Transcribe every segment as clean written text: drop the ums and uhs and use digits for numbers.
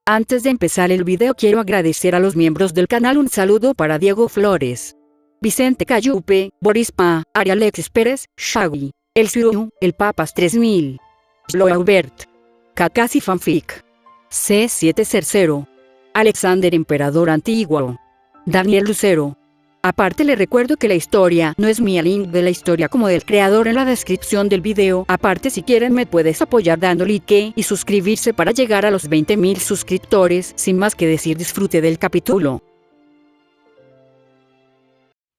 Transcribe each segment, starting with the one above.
Antes de empezar el video quiero agradecer a los miembros del canal. Un saludo para Diego Flores, Vicente Cayupe, Boris Pa, Ari Alexis Pérez, Shaggy, El Ciru, El Papas 3000, Sloaubert, Kakasi Fanfic, C7 Cercero, Alexander Emperador Antiguo, Daniel Lucero. Aparte le recuerdo que la historia no es mía, link de la historia como del creador en la descripción del video. Aparte si quieren me puedes apoyar dando like y suscribirse para llegar a los 20.000 suscriptores. Sin más que decir, disfrute del capítulo.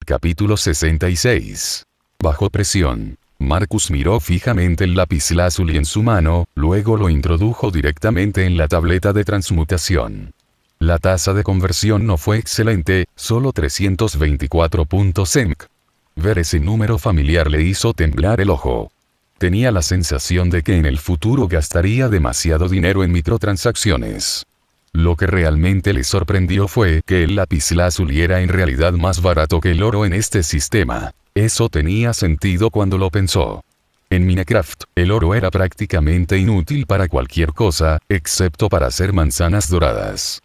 Capítulo 66. Bajo presión. Marcus miró fijamente el lapislázuli en su mano, luego lo introdujo directamente en la tableta de transmutación. La tasa de conversión no fue excelente, solo 324 puntos EMC. Ver ese número familiar le hizo temblar el ojo. Tenía la sensación de que en el futuro gastaría demasiado dinero en microtransacciones. Lo que realmente le sorprendió fue que el lapislázuli era en realidad más barato que el oro en este sistema. Eso tenía sentido cuando lo pensó. En Minecraft, el oro era prácticamente inútil para cualquier cosa, excepto para hacer manzanas doradas.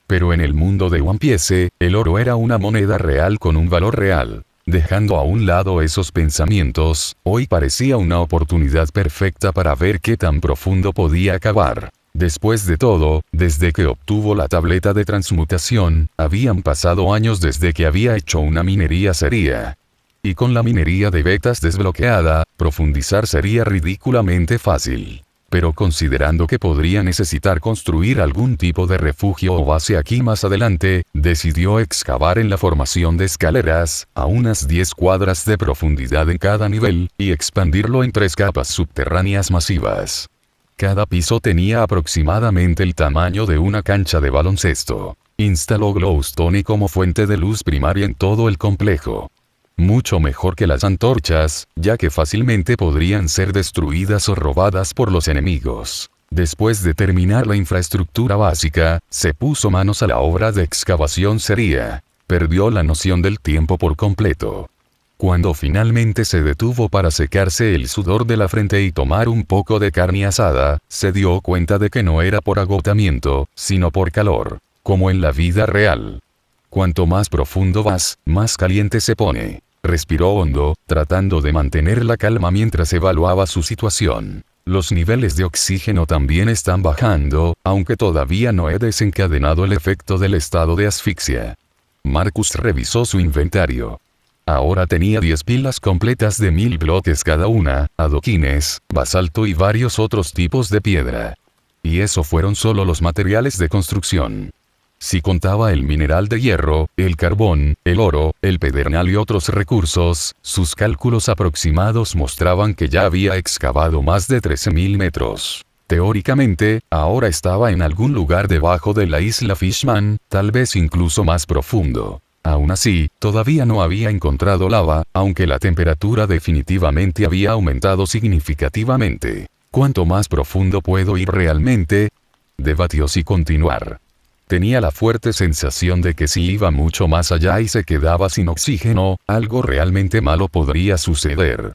Pero en el mundo de One Piece, el oro era una moneda real con un valor real. Dejando a un lado esos pensamientos, hoy parecía una oportunidad perfecta para ver qué tan profundo podía cavar. Después de todo, desde que obtuvo la tableta de transmutación, habían pasado años desde que había hecho una minería seria. Y con la minería de betas desbloqueada, profundizar sería ridículamente fácil. Pero considerando que podría necesitar construir algún tipo de refugio o base aquí más adelante, decidió excavar en la formación de escaleras, a unas 10 cuadras de profundidad en cada nivel, y expandirlo en 3 capas subterráneas masivas. Cada piso tenía aproximadamente el tamaño de una cancha de baloncesto. Instaló glowstone como fuente de luz primaria en todo el complejo. Mucho mejor que las antorchas, ya que fácilmente podrían ser destruidas o robadas por los enemigos. Después de terminar la infraestructura básica, se puso manos a la obra de excavación seria. Perdió la noción del tiempo por completo. Cuando finalmente se detuvo para secarse el sudor de la frente y tomar un poco de carne asada, se dio cuenta de que no era por agotamiento, sino por calor, como en la vida real. Cuanto más profundo vas, más caliente se pone. Respiró hondo, tratando de mantener la calma mientras evaluaba su situación. Los niveles de oxígeno también están bajando, aunque todavía no he desencadenado el efecto del estado de asfixia. Marcus revisó su inventario. Ahora tenía 10 pilas completas de 1000 bloques cada una, adoquines, basalto y varios otros tipos de piedra. Y eso fueron solo los materiales de construcción. Si contaba el mineral de hierro, el carbón, el oro, el pedernal y otros recursos, sus cálculos aproximados mostraban que ya había excavado más de 13.000 metros. Teóricamente, ahora estaba en algún lugar debajo de la isla Fishman, tal vez incluso más profundo. Aún así, todavía no había encontrado lava, aunque la temperatura definitivamente había aumentado significativamente. ¿Cuánto más profundo puedo ir realmente? Debatió si continuar. Tenía la fuerte sensación de que si iba mucho más allá y se quedaba sin oxígeno, algo realmente malo podría suceder.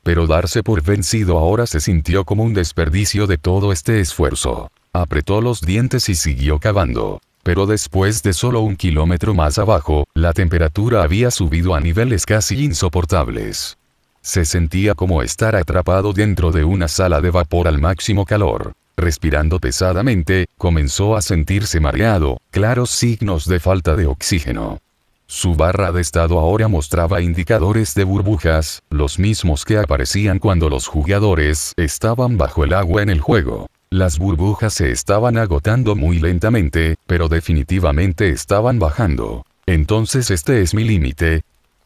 Pero darse por vencido ahora se sintió como un desperdicio de todo este esfuerzo. Apretó los dientes y siguió cavando. Pero después de solo 1 kilómetro más abajo, la temperatura había subido a niveles casi insoportables. Se sentía como estar atrapado dentro de una sala de vapor al máximo calor. Respirando pesadamente, comenzó a sentirse mareado, claros signos de falta de oxígeno. Su barra de estado ahora mostraba indicadores de burbujas, los mismos que aparecían cuando los jugadores estaban bajo el agua en el juego. Las burbujas se estaban agotando muy lentamente, pero definitivamente estaban bajando. Entonces este es mi límite.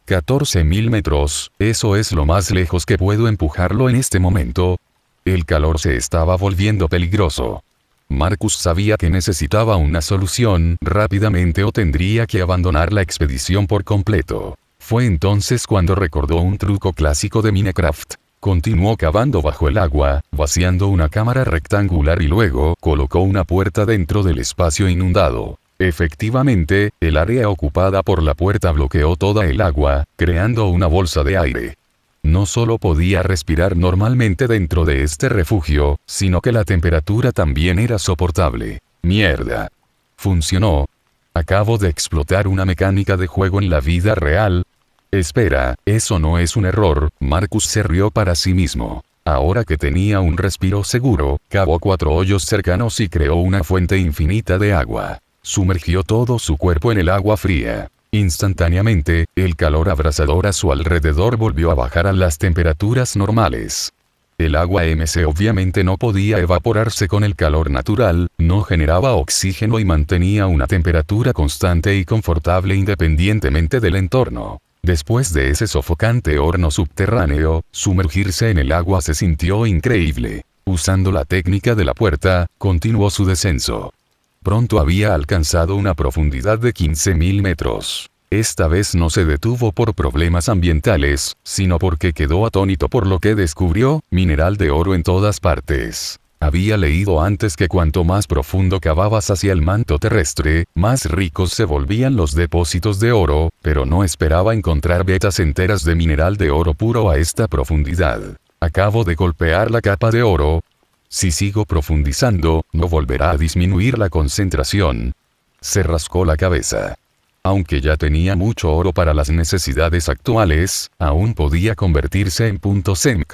14.000 metros, eso es lo más lejos que puedo empujarlo en este momento. El calor se estaba volviendo peligroso. Marcus sabía que necesitaba una solución rápidamente o tendría que abandonar la expedición por completo. Fue entonces cuando recordó un truco clásico de Minecraft. Continuó cavando bajo el agua, vaciando una cámara rectangular y luego colocó una puerta dentro del espacio inundado. Efectivamente, el área ocupada por la puerta bloqueó toda el agua, creando una bolsa de aire. No solo podía respirar normalmente dentro de este refugio, sino que la temperatura también era soportable. Mierda. Funcionó. Acabo de explotar una mecánica de juego en la vida real. Espera, eso no es un error, Marcus se rió para sí mismo. Ahora que tenía un respiro seguro, cavó 4 hoyos cercanos y creó una fuente infinita de agua. Sumergió todo su cuerpo en el agua fría. Instantáneamente, el calor abrasador a su alrededor volvió a bajar a las temperaturas normales. El agua MC obviamente no podía evaporarse con el calor natural, no generaba oxígeno y mantenía una temperatura constante y confortable independientemente del entorno. Después de ese sofocante horno subterráneo, sumergirse en el agua se sintió increíble. Usando la técnica de la puerta, continuó su descenso. Pronto había alcanzado una profundidad de 15.000 metros. Esta vez no se detuvo por problemas ambientales, sino porque quedó atónito por lo que descubrió, mineral de oro en todas partes. Había leído antes que cuanto más profundo cavabas hacia el manto terrestre, más ricos se volvían los depósitos de oro, pero no esperaba encontrar vetas enteras de mineral de oro puro a esta profundidad. Acabo de golpear la capa de oro. Si sigo profundizando, no volverá a disminuir la concentración. Se rascó la cabeza. Aunque ya tenía mucho oro para las necesidades actuales, aún podía convertirse en .semc.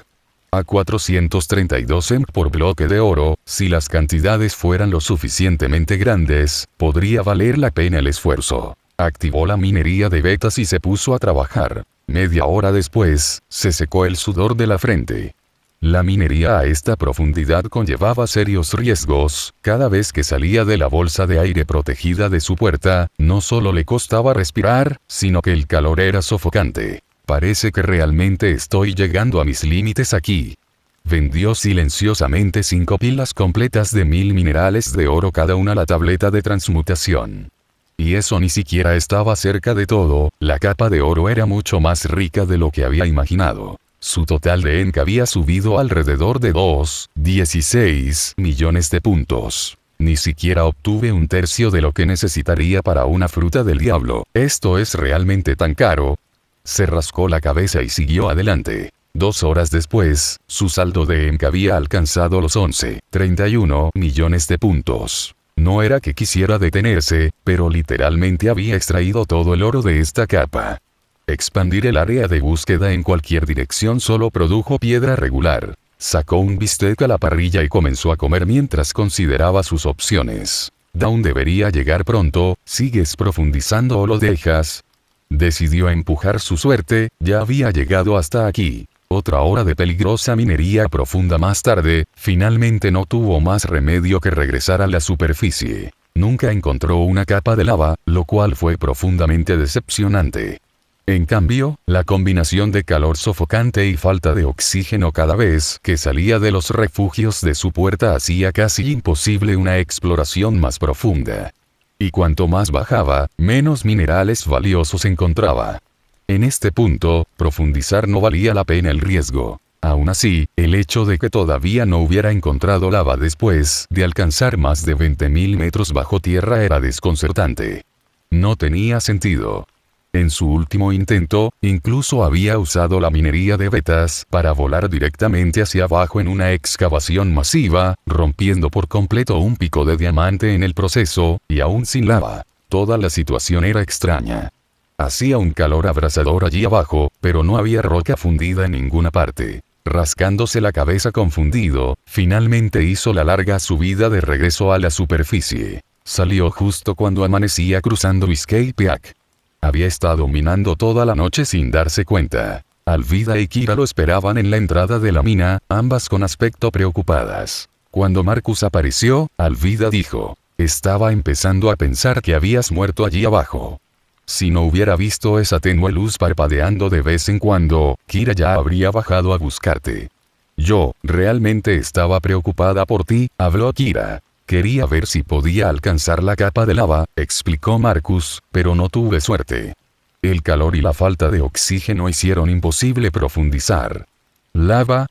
A 432 semc por bloque de oro, si las cantidades fueran lo suficientemente grandes, podría valer la pena el esfuerzo. Activó la minería de vetas y se puso a trabajar. Media hora después, se secó el sudor de la frente. La minería a esta profundidad conllevaba serios riesgos. Cada vez que salía de la bolsa de aire protegida de su puerta, no solo le costaba respirar, sino que el calor era sofocante. Parece que realmente estoy llegando a mis límites aquí. Vendió silenciosamente 5 pilas completas de 1000 minerales de oro cada una a la tableta de transmutación. Y eso ni siquiera estaba cerca de todo, la capa de oro era mucho más rica de lo que había imaginado. Su total de ENC había subido alrededor de 2,16 millones de puntos. Ni siquiera obtuve un tercio de lo que necesitaría para una fruta del diablo. ¿Esto es realmente tan caro? Se rascó la cabeza y siguió adelante. 2 horas después, su saldo de ENC había alcanzado los 11,31 millones de puntos. No era que quisiera detenerse, pero literalmente había extraído todo el oro de esta capa. Expandir el área de búsqueda en cualquier dirección solo produjo piedra regular. Sacó un bistec a la parrilla y comenzó a comer mientras consideraba sus opciones. Dawn debería llegar pronto, ¿sigues profundizando o lo dejas? Decidió empujar su suerte, ya había llegado hasta aquí. Otra hora de peligrosa minería profunda más tarde, finalmente no tuvo más remedio que regresar a la superficie. Nunca encontró una capa de lava, lo cual fue profundamente decepcionante. En cambio, la combinación de calor sofocante y falta de oxígeno cada vez que salía de los refugios de su puerta hacía casi imposible una exploración más profunda. Y cuanto más bajaba, menos minerales valiosos encontraba. En este punto, profundizar no valía la pena el riesgo. Aún así, el hecho de que todavía no hubiera encontrado lava después de alcanzar más de 20.000 metros bajo tierra era desconcertante. No tenía sentido. En su último intento, incluso había usado la minería de vetas para volar directamente hacia abajo en una excavación masiva, rompiendo por completo un pico de diamante en el proceso, y aún sin lava. Toda la situación era extraña. Hacía un calor abrasador allí abajo, pero no había roca fundida en ninguna parte. Rascándose la cabeza confundido, finalmente hizo la larga subida de regreso a la superficie. Salió justo cuando amanecía cruzando Biscay Peak. Había estado minando toda la noche sin darse cuenta. Alvida y Kira lo esperaban en la entrada de la mina, ambas con aspecto preocupadas. Cuando Marcus apareció, Alvida dijo: estaba empezando a pensar que habías muerto allí abajo. Si no hubiera visto esa tenue luz parpadeando de vez en cuando, Kira ya habría bajado a buscarte. Yo, realmente estaba preocupada por ti, habló Kira. Quería ver si podía alcanzar la capa de lava, explicó Marcus, pero no tuve suerte. El calor y la falta de oxígeno hicieron imposible profundizar. ¿Lava?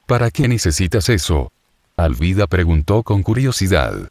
¿Para qué necesitas eso? Alvida preguntó con curiosidad.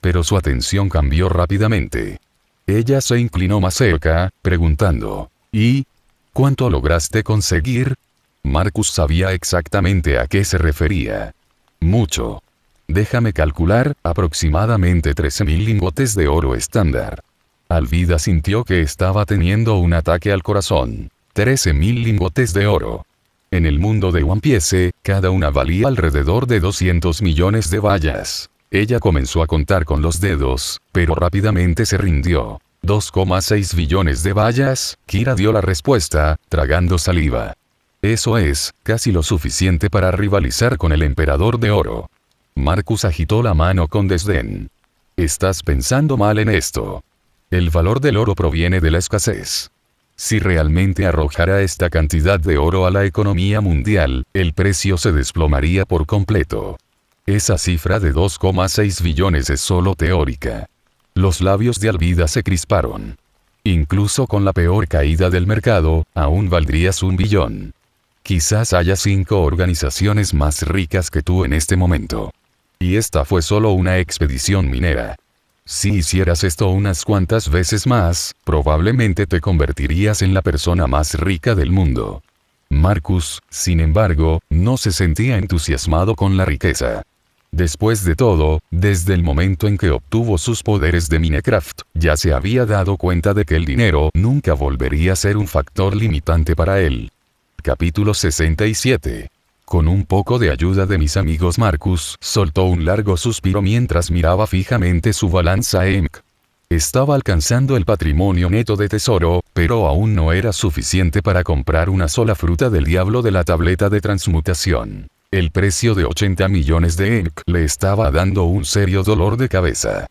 Pero su atención cambió rápidamente. Ella se inclinó más cerca, preguntando: ¿y cuánto lograste conseguir? Marcus sabía exactamente a qué se refería. Mucho. Déjame calcular, aproximadamente 13.000 lingotes de oro estándar. Alvida sintió que estaba teniendo un ataque al corazón. 13.000 lingotes de oro. En el mundo de One Piece, cada una valía alrededor de 200 millones de vallas. Ella comenzó a contar con los dedos, pero rápidamente se rindió. 2,6 billones de vallas, Kira dio la respuesta, tragando saliva. Eso es, casi lo suficiente para rivalizar con el emperador de oro. Marcus agitó la mano con desdén. Estás pensando mal en esto. El valor del oro proviene de la escasez. Si realmente arrojara esta cantidad de oro a la economía mundial, el precio se desplomaría por completo. Esa cifra de 2,6 billones es solo teórica. Los labios de Alvida se crisparon. Incluso con la peor caída del mercado, aún valdrías 1 billón. Quizás haya 5 organizaciones más ricas que tú en este momento. Y esta fue solo una expedición minera. Si hicieras esto unas cuantas veces más, probablemente te convertirías en la persona más rica del mundo. Marcus, sin embargo, no se sentía entusiasmado con la riqueza. Después de todo, desde el momento en que obtuvo sus poderes de Minecraft, ya se había dado cuenta de que el dinero nunca volvería a ser un factor limitante para él. Capítulo 67. Con un poco de ayuda de mis amigos, Marcus soltó un largo suspiro mientras miraba fijamente su balanza EMC. Estaba alcanzando el patrimonio neto de tesoro, pero aún no era suficiente para comprar una sola fruta del diablo de la tableta de transmutación. El precio de 80 millones de EMC le estaba dando un serio dolor de cabeza.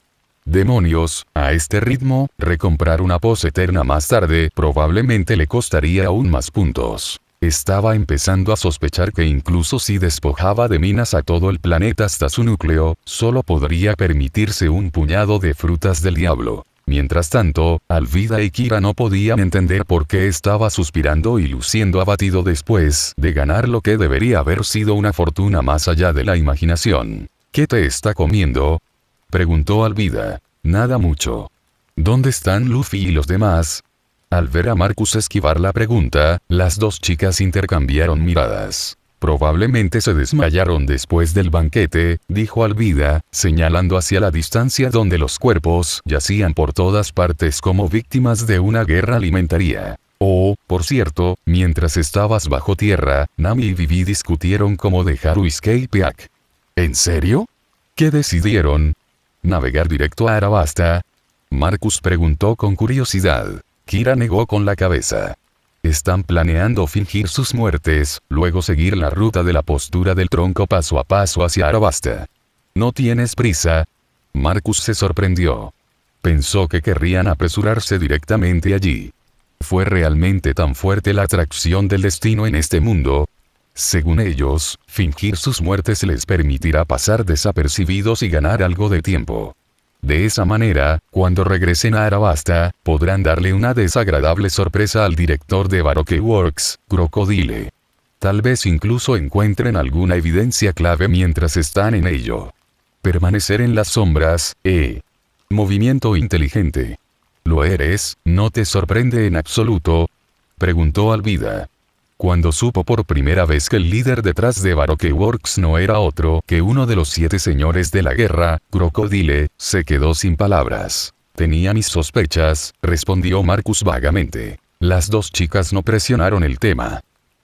Demonios, a este ritmo, recomprar una pose eterna más tarde probablemente le costaría aún más puntos. Estaba empezando a sospechar que incluso si despojaba de minas a todo el planeta hasta su núcleo, solo podría permitirse un puñado de frutas del diablo. Mientras tanto, Alvida y Kira no podían entender por qué estaba suspirando y luciendo abatido después de ganar lo que debería haber sido una fortuna más allá de la imaginación. ¿Qué te está comiendo?, preguntó Alvida. Nada mucho. ¿Dónde están Luffy y los demás? Al ver a Marcus esquivar la pregunta, las dos chicas intercambiaron miradas. Probablemente se desmayaron después del banquete, dijo Alvida, señalando hacia la distancia donde los cuerpos yacían por todas partes como víctimas de una guerra alimentaria. Oh, por cierto, mientras estabas bajo tierra, Nami y Vivi discutieron cómo dejar Whiskey Peak. ¿En serio? ¿Qué decidieron? ¿Navegar directo a Arabasta? Marcus preguntó con curiosidad. Kira negó con la cabeza. Están planeando fingir sus muertes, luego seguir la ruta de la postura del tronco paso a paso hacia Arabasta. ¿No tienes prisa? Marcus se sorprendió. Pensó que querrían apresurarse directamente allí. ¿Fue realmente tan fuerte la atracción del destino en este mundo? Según ellos, fingir sus muertes les permitirá pasar desapercibidos y ganar algo de tiempo. De esa manera, cuando regresen a Arabasta, podrán darle una desagradable sorpresa al director de Baroque Works, Crocodile. Tal vez incluso encuentren alguna evidencia clave mientras están en ello. Permanecer en las sombras, movimiento inteligente. ¿Lo eres? ¿No te sorprende en absoluto?, preguntó Alvida. Cuando supo por primera vez que el líder detrás de Baroque Works no era otro que uno de los 7 señores de la guerra, Crocodile, se quedó sin palabras. Tenía mis sospechas, respondió Marcus vagamente. Las dos chicas no presionaron el tema.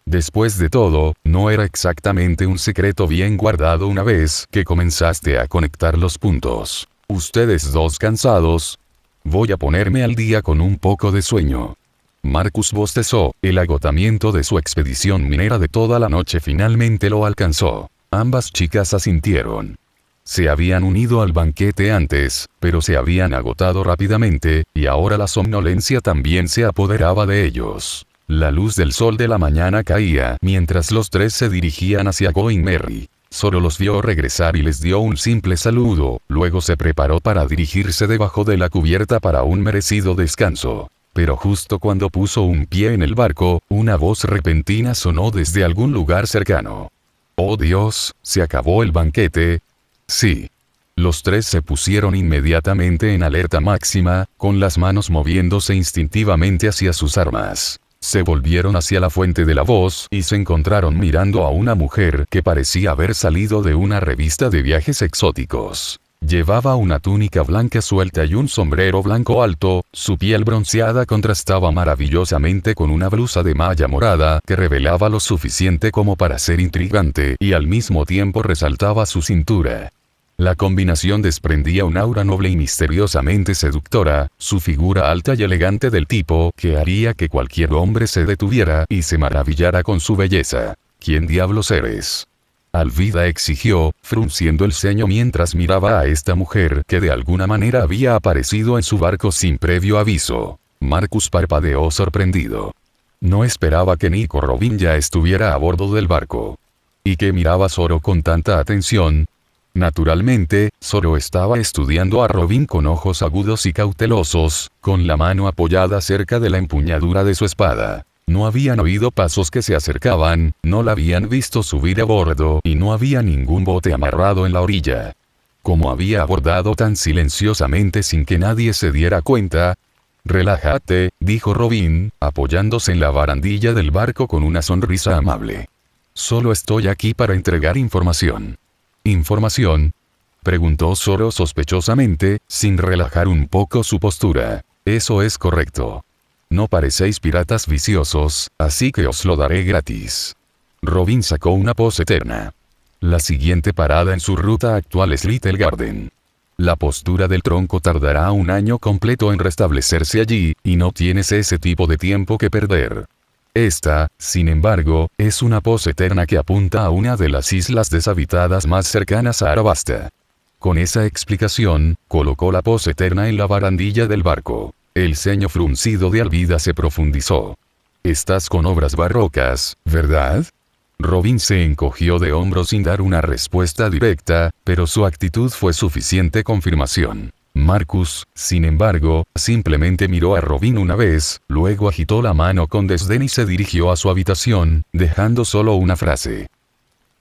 Después de todo, no era exactamente un secreto bien guardado una vez que comenzaste a conectar los puntos. ¿Ustedes dos cansados? Voy a ponerme al día con un poco de sueño. Marcus bostezó, el agotamiento de su expedición minera de toda la noche finalmente lo alcanzó. Ambas chicas asintieron. Se habían unido al banquete antes, pero se habían agotado rápidamente, y ahora la somnolencia también se apoderaba de ellos. La luz del sol de la mañana caía mientras los tres se dirigían hacia Going Merry. Solo los vio regresar y les dio un simple saludo, luego se preparó para dirigirse debajo de la cubierta para un merecido descanso. Pero justo cuando puso un pie en el barco, una voz repentina sonó desde algún lugar cercano. ¡Oh Dios! ¿Se acabó el banquete? Sí. Los tres se pusieron inmediatamente en alerta máxima, con las manos moviéndose instintivamente hacia sus armas. Se volvieron hacia la fuente de la voz y se encontraron mirando a una mujer que parecía haber salido de una revista de viajes exóticos. Llevaba una túnica blanca suelta y un sombrero blanco alto, su piel bronceada contrastaba maravillosamente con una blusa de malla morada que revelaba lo suficiente como para ser intrigante y al mismo tiempo resaltaba su cintura. La combinación desprendía un aura noble y misteriosamente seductora, su figura alta y elegante del tipo que haría que cualquier hombre se detuviera y se maravillara con su belleza. ¿Quién diablos eres? Alvida exigió, frunciendo el ceño mientras miraba a esta mujer que de alguna manera había aparecido en su barco sin previo aviso. Marcus parpadeó sorprendido. No esperaba que Nico Robin ya estuviera a bordo del barco. ¿Y qué miraba Zoro con tanta atención? Naturalmente, Zoro estaba estudiando a Robin con ojos agudos y cautelosos, con la mano apoyada cerca de la empuñadura de su espada. No habían oído pasos que se acercaban, no la habían visto subir a bordo y no había ningún bote amarrado en la orilla. ¿Cómo había abordado tan silenciosamente sin que nadie se diera cuenta? Relájate, dijo Robin, apoyándose en la barandilla del barco con una sonrisa amable. Solo estoy aquí para entregar información. ¿Información? Preguntó Zoro sospechosamente, sin relajar un poco su postura. Eso es correcto. No parecéis piratas viciosos, así que os lo daré gratis. Robin sacó una pose eterna. La siguiente parada en su ruta actual es Little Garden. La postura del tronco tardará un año completo en restablecerse allí, y no tienes ese tipo de tiempo que perder. Esta, sin embargo, es una pose eterna que apunta a una de las islas deshabitadas más cercanas a Arabasta. Con esa explicación, colocó la pose eterna en la barandilla del barco. El ceño fruncido de Alvida se profundizó. Estás con obras barrocas, ¿verdad? Robin se encogió de hombros sin dar una respuesta directa, pero su actitud fue suficiente confirmación. Marcus, sin embargo, simplemente miró a Robin una vez, luego agitó la mano con desdén y se dirigió a su habitación, dejando solo una frase.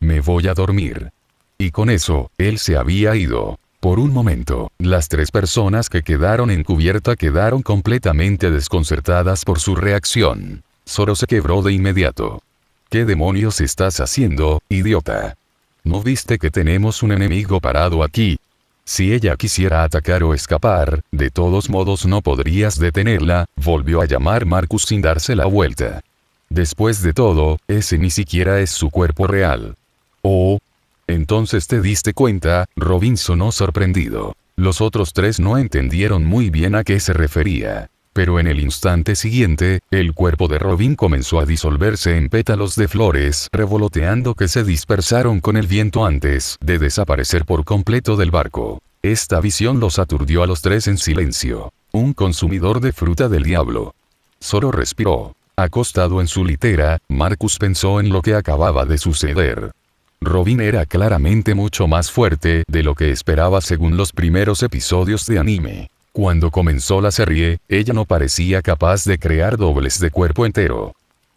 Me voy a dormir. Y con eso, él se había ido. Por un momento, las tres personas que quedaron en cubierta quedaron completamente desconcertadas por su reacción. Zoro se quebró de inmediato. ¿Qué demonios estás haciendo, idiota? ¿No viste que tenemos un enemigo parado aquí? Si ella quisiera atacar o escapar, de todos modos no podrías detenerla, volvió a llamar Marcus sin darse la vuelta. Después de todo, ese ni siquiera es su cuerpo real. Oh. Entonces te diste cuenta, Robin sonó sorprendido. Los otros tres no entendieron muy bien a qué se refería. Pero en el instante siguiente, el cuerpo de Robin comenzó a disolverse en pétalos de flores revoloteando que se dispersaron con el viento antes de desaparecer por completo del barco. Esta visión los aturdió a los tres en silencio. Un consumidor de fruta del diablo. Zoro respiró. Acostado en su litera, Marcus pensó en lo que acababa de suceder. Robin era claramente mucho más fuerte de lo que esperaba según los primeros episodios de anime. Cuando comenzó la serie, ella no parecía capaz de crear dobles de cuerpo entero.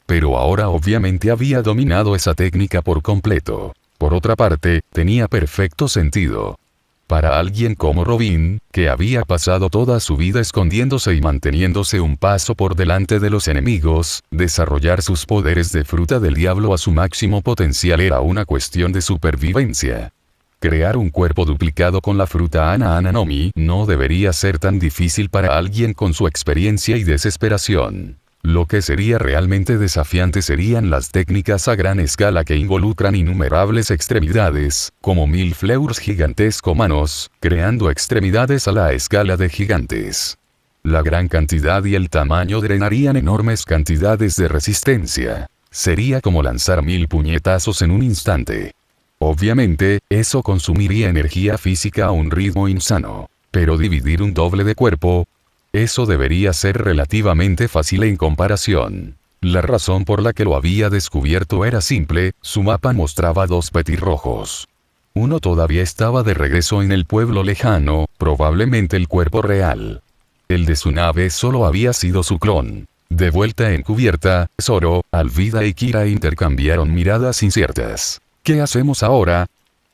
Pero ahora obviamente había dominado esa técnica por completo. Por otra parte, tenía perfecto sentido. Para alguien como Robin, que había pasado toda su vida escondiéndose y manteniéndose un paso por delante de los enemigos, desarrollar sus poderes de fruta del diablo a su máximo potencial era una cuestión de supervivencia. Crear un cuerpo duplicado con la fruta Ana Ana no Mi no debería ser tan difícil para alguien con su experiencia y desesperación. Lo que sería realmente desafiante serían las técnicas a gran escala que involucran innumerables extremidades, como Millefleurs gigantesco manos, creando extremidades a la escala de gigantes. La gran cantidad y el tamaño drenarían enormes cantidades de resistencia. Sería como lanzar 1000 puñetazos en un instante. Obviamente, eso consumiría energía física a un ritmo insano. Pero dividir un doble de cuerpo, eso debería ser relativamente fácil en comparación. La razón por la que lo había descubierto era simple, su mapa mostraba dos petirrojos. Uno todavía estaba de regreso en el pueblo lejano, probablemente el cuerpo real. El de su nave solo había sido su clon. De vuelta en cubierta, Zoro, Alvida y Kira intercambiaron miradas inciertas. ¿Qué hacemos ahora?,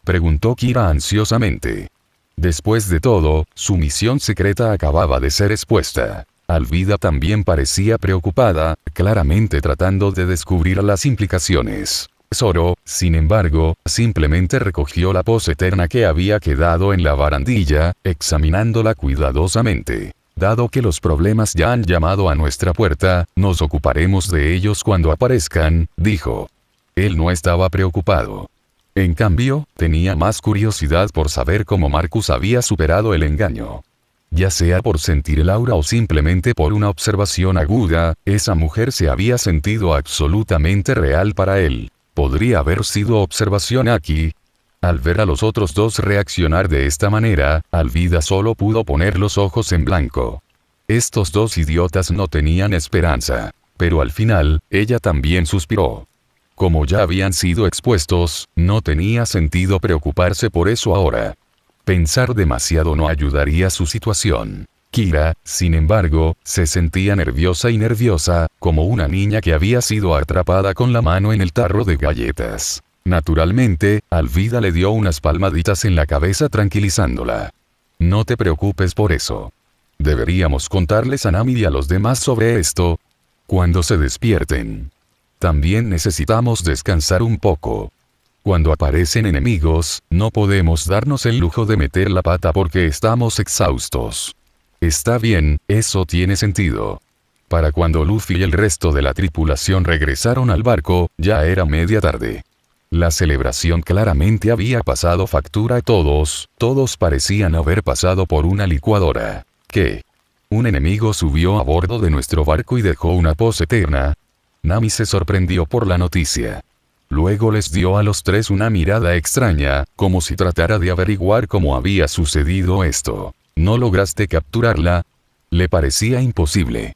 preguntó Kira ansiosamente. Después de todo, su misión secreta acababa de ser expuesta. Alvida también parecía preocupada, claramente tratando de descubrir las implicaciones. Zoro, sin embargo, simplemente recogió la pose eterna que había quedado en la barandilla, examinándola cuidadosamente. Dado que los problemas ya han llamado a nuestra puerta, nos ocuparemos de ellos cuando aparezcan, dijo. Él no estaba preocupado. En cambio, tenía más curiosidad por saber cómo Marcus había superado el engaño. Ya sea por sentir el aura o simplemente por una observación aguda, esa mujer se había sentido absolutamente real para él. ¿Podría haber sido observación aquí? Al ver a los otros dos reaccionar de esta manera, Alvida solo pudo poner los ojos en blanco. Estos dos idiotas no tenían esperanza. Pero al final, ella también suspiró. Como ya habían sido expuestos, no tenía sentido preocuparse por eso ahora. Pensar demasiado no ayudaría a su situación. Kira, sin embargo, se sentía nerviosa, como una niña que había sido atrapada con la mano en el tarro de galletas. Naturalmente, Alvida le dio unas palmaditas en la cabeza tranquilizándola. No te preocupes por eso. Deberíamos contarles a Nami y a los demás sobre esto cuando se despierten. También necesitamos descansar un poco. Cuando aparecen enemigos, no podemos darnos el lujo de meter la pata porque estamos exhaustos. Está bien, eso tiene sentido. Para cuando Luffy y el resto de la tripulación regresaron al barco, ya era media tarde. La celebración claramente había pasado factura a todos parecían haber pasado por una licuadora. ¿Qué? ¿Un enemigo subió a bordo de nuestro barco y dejó una pose eterna? Nami se sorprendió por la noticia. Luego les dio a los tres una mirada extraña, como si tratara de averiguar cómo había sucedido esto. ¿No lograste capturarla? Le parecía imposible.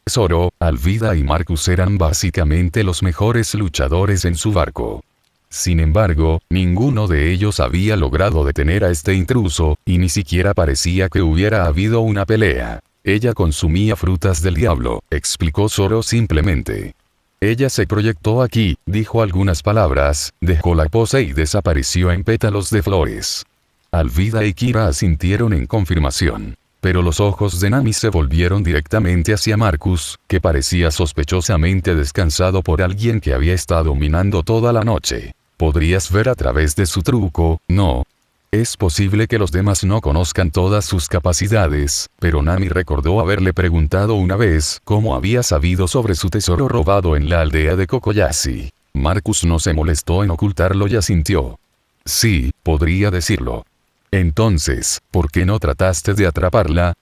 Zoro, Alvida y Marcus eran básicamente los mejores luchadores en su barco. Sin embargo, ninguno de ellos había logrado detener a este intruso, y ni siquiera parecía que hubiera habido una pelea. Ella consumía frutas del diablo, explicó Zoro simplemente. Ella se proyectó aquí, dijo algunas palabras, dejó la pose y desapareció en pétalos de flores. Alvida y Kira asintieron en confirmación. Pero los ojos de Nami se volvieron directamente hacia Marcus, que parecía sospechosamente descansado por alguien que había estado minando toda la noche. ¿Podrías ver a través de su truco? No. Es posible que los demás no conozcan todas sus capacidades, pero Nami recordó haberle preguntado una vez cómo había sabido sobre su tesoro robado en la aldea de Kokoyashi. Marcus no se molestó en ocultarlo y asintió. Sí, podría decirlo. Entonces, ¿por qué no trataste de atraparla?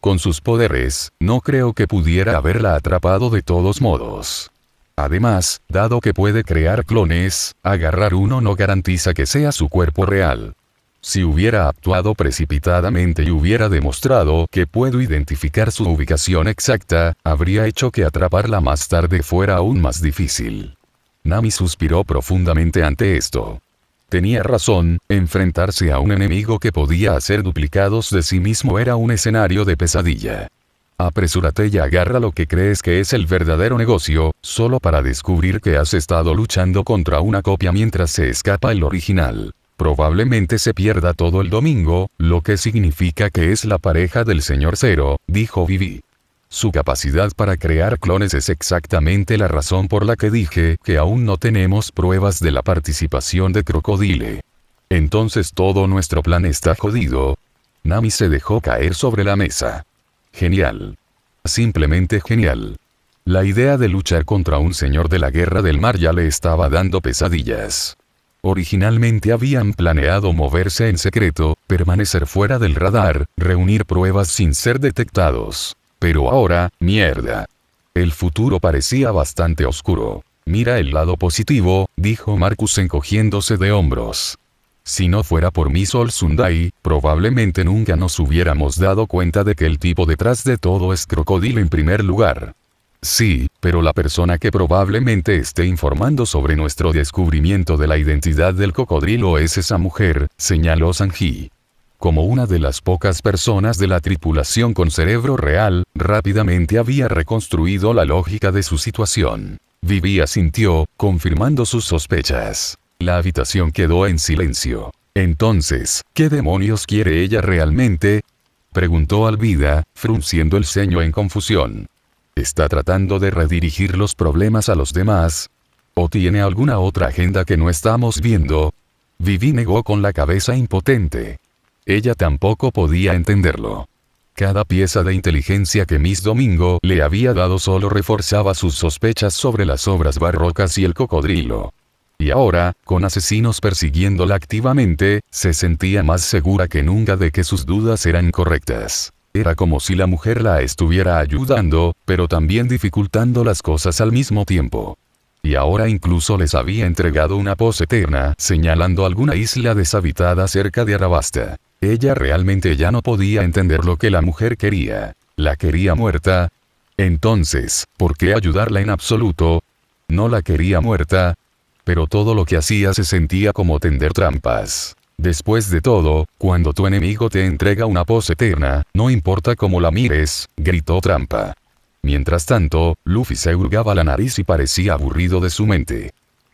Con sus poderes, no creo que pudiera haberla atrapado de todos modos. Además, dado que puede crear clones, agarrar uno no garantiza que sea su cuerpo real. Si hubiera actuado precipitadamente y hubiera demostrado que puedo identificar su ubicación exacta, habría hecho que atraparla más tarde fuera aún más difícil. Nami suspiró profundamente ante esto. Tenía razón, enfrentarse a un enemigo que podía hacer duplicados de sí mismo era un escenario de pesadilla. Apresúrate y agarra lo que crees que es el verdadero negocio, solo para descubrir que has estado luchando contra una copia mientras se escapa el original. Probablemente se pierda todo el domingo, lo que significa que es la pareja del señor Zero, dijo Vivi. Su capacidad para crear clones es exactamente la razón por la que dije que aún no tenemos pruebas de la participación de Crocodile. Entonces todo nuestro plan está jodido. Nami se dejó caer sobre la mesa. Genial. Simplemente genial. La idea de luchar contra un señor de la guerra del mar ya le estaba dando pesadillas. Originalmente habían planeado moverse en secreto, permanecer fuera del radar, reunir pruebas sin ser detectados. Pero ahora, mierda. El futuro parecía bastante oscuro. Mira el lado positivo, dijo Marcus encogiéndose de hombros. Si no fuera por mi Sol Sundai, probablemente nunca nos hubiéramos dado cuenta de que el tipo detrás de todo es Crocodile en primer lugar. Sí, pero la persona que probablemente esté informando sobre nuestro descubrimiento de la identidad del cocodrilo es esa mujer, señaló Sanji. Como una de las pocas personas de la tripulación con cerebro real, rápidamente había reconstruido la lógica de su situación. Vivi asintió, confirmando sus sospechas. La habitación quedó en silencio. Entonces, ¿qué demonios quiere ella realmente? Preguntó Alvida, frunciendo el ceño en confusión. ¿Está tratando de redirigir los problemas a los demás? ¿O tiene alguna otra agenda que no estamos viendo? Vivi negó con la cabeza impotente. Ella tampoco podía entenderlo. Cada pieza de inteligencia que Miss Domingo le había dado solo reforzaba sus sospechas sobre las obras barrocas y el cocodrilo. Y ahora, con asesinos persiguiéndola activamente, se sentía más segura que nunca de que sus dudas eran correctas. Era como si la mujer la estuviera ayudando, pero también dificultando las cosas al mismo tiempo. Y ahora incluso les había entregado una pos eterna, señalando alguna isla deshabitada cerca de Arabasta. Ella realmente ya no podía entender lo que la mujer quería. ¿La quería muerta? Entonces, ¿por qué ayudarla en absoluto? No la quería muerta. Pero todo lo que hacía se sentía como tender trampas. Después de todo, cuando tu enemigo te entrega una pos eterna, no importa cómo la mires, gritó trampa. Mientras tanto, Luffy se hurgaba la nariz y parecía aburrido de su mente.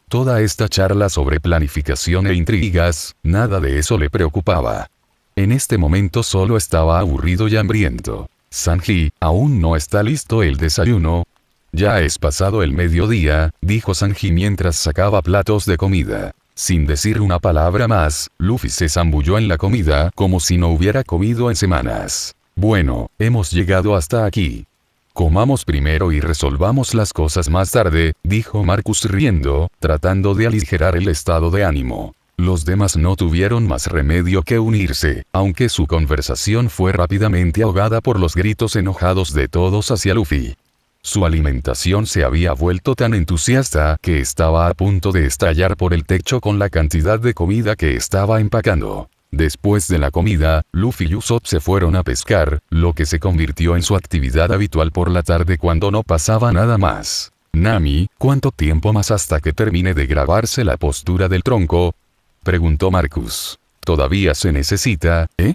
Toda esta charla sobre planificación e intrigas, nada de eso le preocupaba. En este momento solo estaba aburrido y hambriento. Sanji, ¿aún no está listo el desayuno? Ya es pasado el mediodía, dijo Sanji mientras sacaba platos de comida. Sin decir una palabra más, Luffy se zambulló en la comida como si no hubiera comido en semanas. Bueno, hemos llegado hasta aquí. Comamos primero y resolvamos las cosas más tarde, dijo Marcus riendo, tratando de aligerar el estado de ánimo. Los demás no tuvieron más remedio que unirse, aunque su conversación fue rápidamente ahogada por los gritos enojados de todos hacia Luffy. Su alimentación se había vuelto tan entusiasta que estaba a punto de estallar por el techo con la cantidad de comida que estaba empacando. Después de la comida, Luffy y Usopp se fueron a pescar, lo que se convirtió en su actividad habitual por la tarde cuando no pasaba nada más. Nami, ¿cuánto tiempo más hasta que termine de grabarse la postura del tronco? Preguntó Marcus. Todavía se necesita, ¿eh?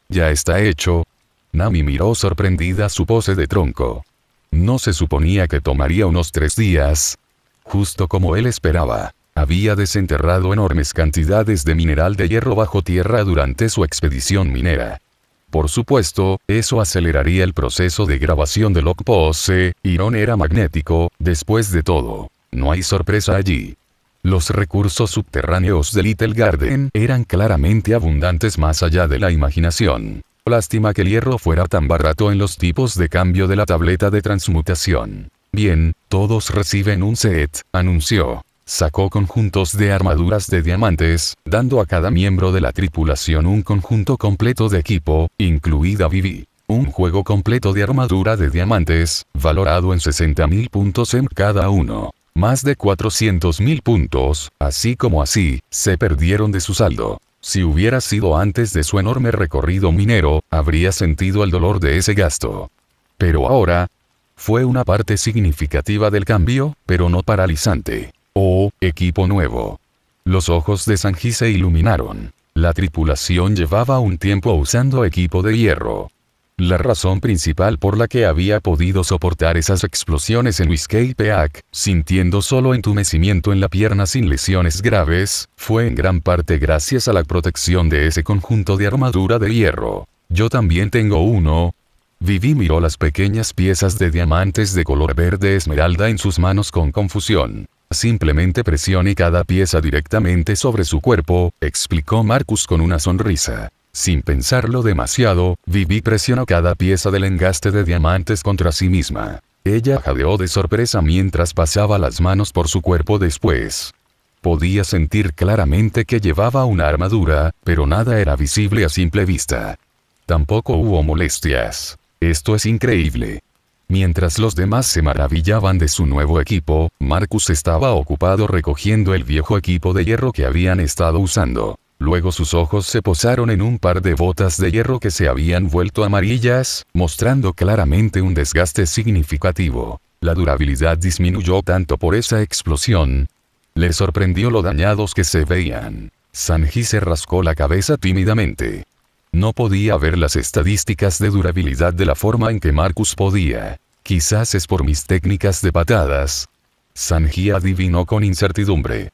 Ya está hecho. Nami miró sorprendida su pose de tronco. ¿No se suponía que tomaría unos 3 días? Justo como él esperaba. Había desenterrado enormes cantidades de mineral de hierro bajo tierra durante su expedición minera. Por supuesto, eso aceleraría el proceso de grabación de Lock Pose, y no era magnético, después de todo. No hay sorpresa allí. Los recursos subterráneos de Little Garden eran claramente abundantes más allá de la imaginación. Lástima que el hierro fuera tan barato en los tipos de cambio de la tableta de transmutación. Bien, todos reciben un set, anunció. Sacó conjuntos de armaduras de diamantes, dando a cada miembro de la tripulación un conjunto completo de equipo, incluida Vivi. Un juego completo de armadura de diamantes, valorado en 60.000 puntos en cada uno. Más de 400.000 puntos, así como así, se perdieron de su saldo. Si hubiera sido antes de su enorme recorrido minero, habría sentido el dolor de ese gasto. Pero ahora, fue una parte significativa del cambio, pero no paralizante. Oh, equipo nuevo. Los ojos de Sanji se iluminaron. La tripulación llevaba un tiempo usando equipo de hierro. La razón principal por la que había podido soportar esas explosiones en Whiskey Peak, sintiendo solo entumecimiento en la pierna sin lesiones graves, fue en gran parte gracias a la protección de ese conjunto de armadura de hierro. Yo también tengo uno. Vivi miró las pequeñas piezas de diamantes de color verde esmeralda en sus manos con confusión. Simplemente presione cada pieza directamente sobre su cuerpo, explicó Marcus con una sonrisa. Sin pensarlo demasiado, Vivi presionó cada pieza del engaste de diamantes contra sí misma. Ella jadeó de sorpresa mientras pasaba las manos por su cuerpo después. Podía sentir claramente que llevaba una armadura, pero nada era visible a simple vista. Tampoco hubo molestias. Esto es increíble. Mientras los demás se maravillaban de su nuevo equipo, Marcus estaba ocupado recogiendo el viejo equipo de hierro que habían estado usando. Luego sus ojos se posaron en un par de botas de hierro que se habían vuelto amarillas, mostrando claramente un desgaste significativo. La durabilidad disminuyó tanto por esa explosión. Le sorprendió lo dañados que se veían. Sanji se rascó la cabeza tímidamente. No podía ver las estadísticas de durabilidad de la forma en que Marcus podía. Quizás es por mis técnicas de patadas. Sanji adivinó con incertidumbre.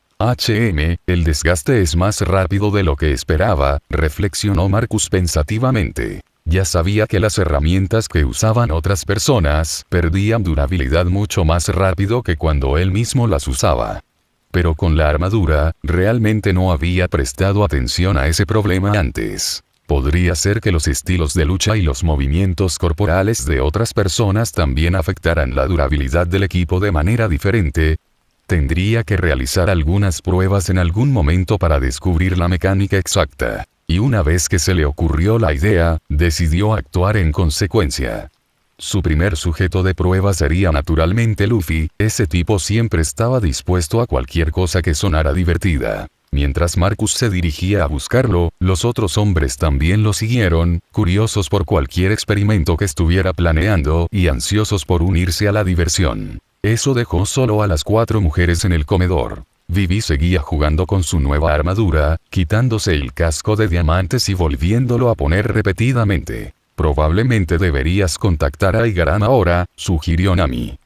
El desgaste es más rápido de lo que esperaba, reflexionó Marcus pensativamente. Ya sabía que las herramientas que usaban otras personas perdían durabilidad mucho más rápido que cuando él mismo las usaba. Pero con la armadura, realmente no había prestado atención a ese problema antes. Podría ser que los estilos de lucha y los movimientos corporales de otras personas también afectaran la durabilidad del equipo de manera diferente. Tendría que realizar algunas pruebas en algún momento para descubrir la mecánica exacta. Y una vez que se le ocurrió la idea, decidió actuar en consecuencia. Su primer sujeto de prueba sería naturalmente Luffy. Ese tipo siempre estaba dispuesto a cualquier cosa que sonara divertida. Mientras Marcus se dirigía a buscarlo, los otros hombres también lo siguieron, curiosos por cualquier experimento que estuviera planeando y ansiosos por unirse a la diversión. Eso dejó solo a las 4 mujeres en el comedor. Vivi seguía jugando con su nueva armadura, quitándose el casco de diamantes y volviéndolo a poner repetidamente. Probablemente deberías contactar a Igaram ahora, sugirió Nami.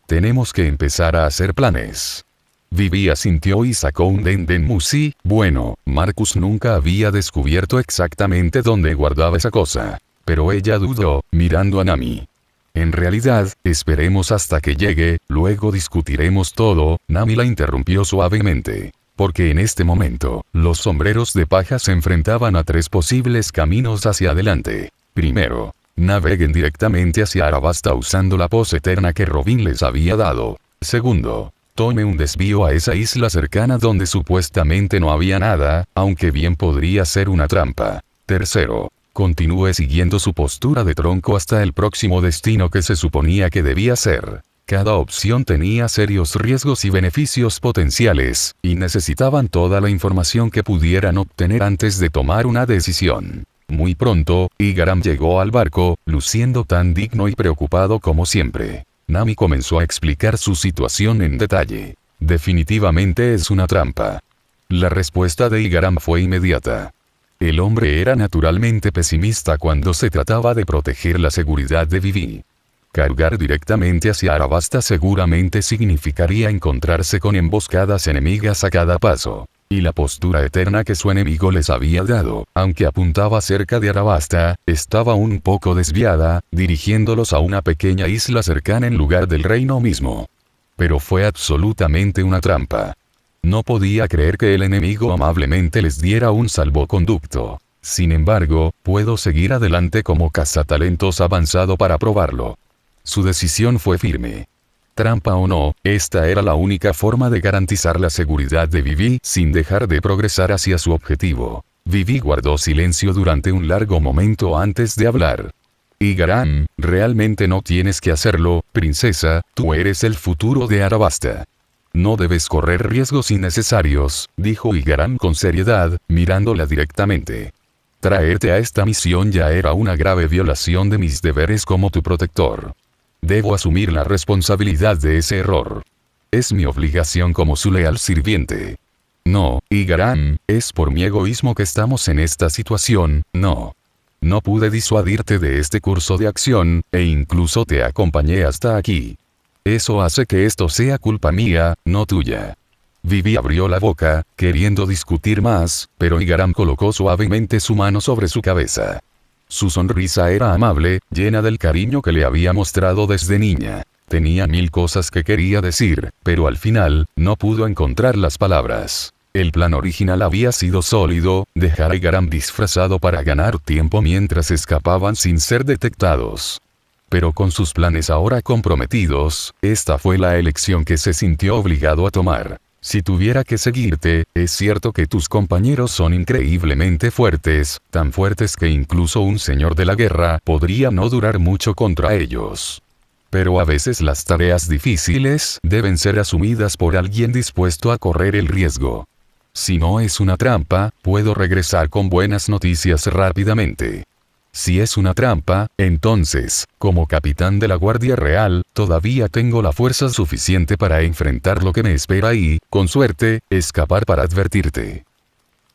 Tenemos que empezar a hacer planes. Vivi asintió y sacó un Dendenmushi. Bueno, Marcus nunca había descubierto exactamente dónde guardaba esa cosa. Pero ella dudó, mirando a Nami. En realidad, esperemos hasta que llegue, luego discutiremos todo. Nami la interrumpió suavemente. Porque en este momento, los sombreros de paja se enfrentaban a 3 posibles caminos hacia adelante. Primero, naveguen directamente hacia Arabasta usando la pose eterna que Robin les había dado. Segundo, tome un desvío a esa isla cercana donde supuestamente no había nada, aunque bien podría ser una trampa. Tercero, continúe siguiendo su postura de tronco hasta el próximo destino que se suponía que debía ser. Cada opción tenía serios riesgos y beneficios potenciales, y necesitaban toda la información que pudieran obtener antes de tomar una decisión. Muy pronto, Igaram llegó al barco, luciendo tan digno y preocupado como siempre. Nami comenzó a explicar su situación en detalle. Definitivamente es una trampa. La respuesta de Igaram fue inmediata. El hombre era naturalmente pesimista cuando se trataba de proteger la seguridad de Vivi. Cargar directamente hacia Arabasta seguramente significaría encontrarse con emboscadas enemigas a cada paso. Y la postura eterna que su enemigo les había dado, aunque apuntaba cerca de Arabasta, estaba un poco desviada, dirigiéndolos a una pequeña isla cercana en lugar del reino mismo. Pero fue absolutamente una trampa. No podía creer que el enemigo amablemente les diera un salvoconducto. Sin embargo, puedo seguir adelante como cazatalentos avanzado para probarlo. Su decisión fue firme. Trampa o no, esta era la única forma de garantizar la seguridad de Vivi sin dejar de progresar hacia su objetivo. Vivi guardó silencio durante un largo momento antes de hablar. Igaram, realmente no tienes que hacerlo, princesa, tú eres el futuro de Arabasta. No debes correr riesgos innecesarios, dijo Igaram con seriedad, mirándola directamente. Traerte a esta misión ya era una grave violación de mis deberes como tu protector. Debo asumir la responsabilidad de ese error. Es mi obligación como su leal sirviente. No, Igaram, es por mi egoísmo que estamos en esta situación, no. No pude disuadirte de este curso de acción, e incluso te acompañé hasta aquí. Eso hace que esto sea culpa mía, no tuya. Vivi abrió la boca, queriendo discutir más, pero Igaram colocó suavemente su mano sobre su cabeza. Su sonrisa era amable, llena del cariño que le había mostrado desde niña. Tenía 1000 cosas que quería decir, pero al final, no pudo encontrar las palabras. El plan original había sido sólido, dejar a Igaram disfrazado para ganar tiempo mientras escapaban sin ser detectados. Pero con sus planes ahora comprometidos, esta fue la elección que se sintió obligado a tomar. Si tuviera que seguirte, es cierto que tus compañeros son increíblemente fuertes, tan fuertes que incluso un señor de la guerra podría no durar mucho contra ellos. Pero a veces las tareas difíciles deben ser asumidas por alguien dispuesto a correr el riesgo. Si no es una trampa, puedo regresar con buenas noticias rápidamente. Si es una trampa, entonces, como capitán de la Guardia Real, todavía tengo la fuerza suficiente para enfrentar lo que me espera y, con suerte, escapar para advertirte.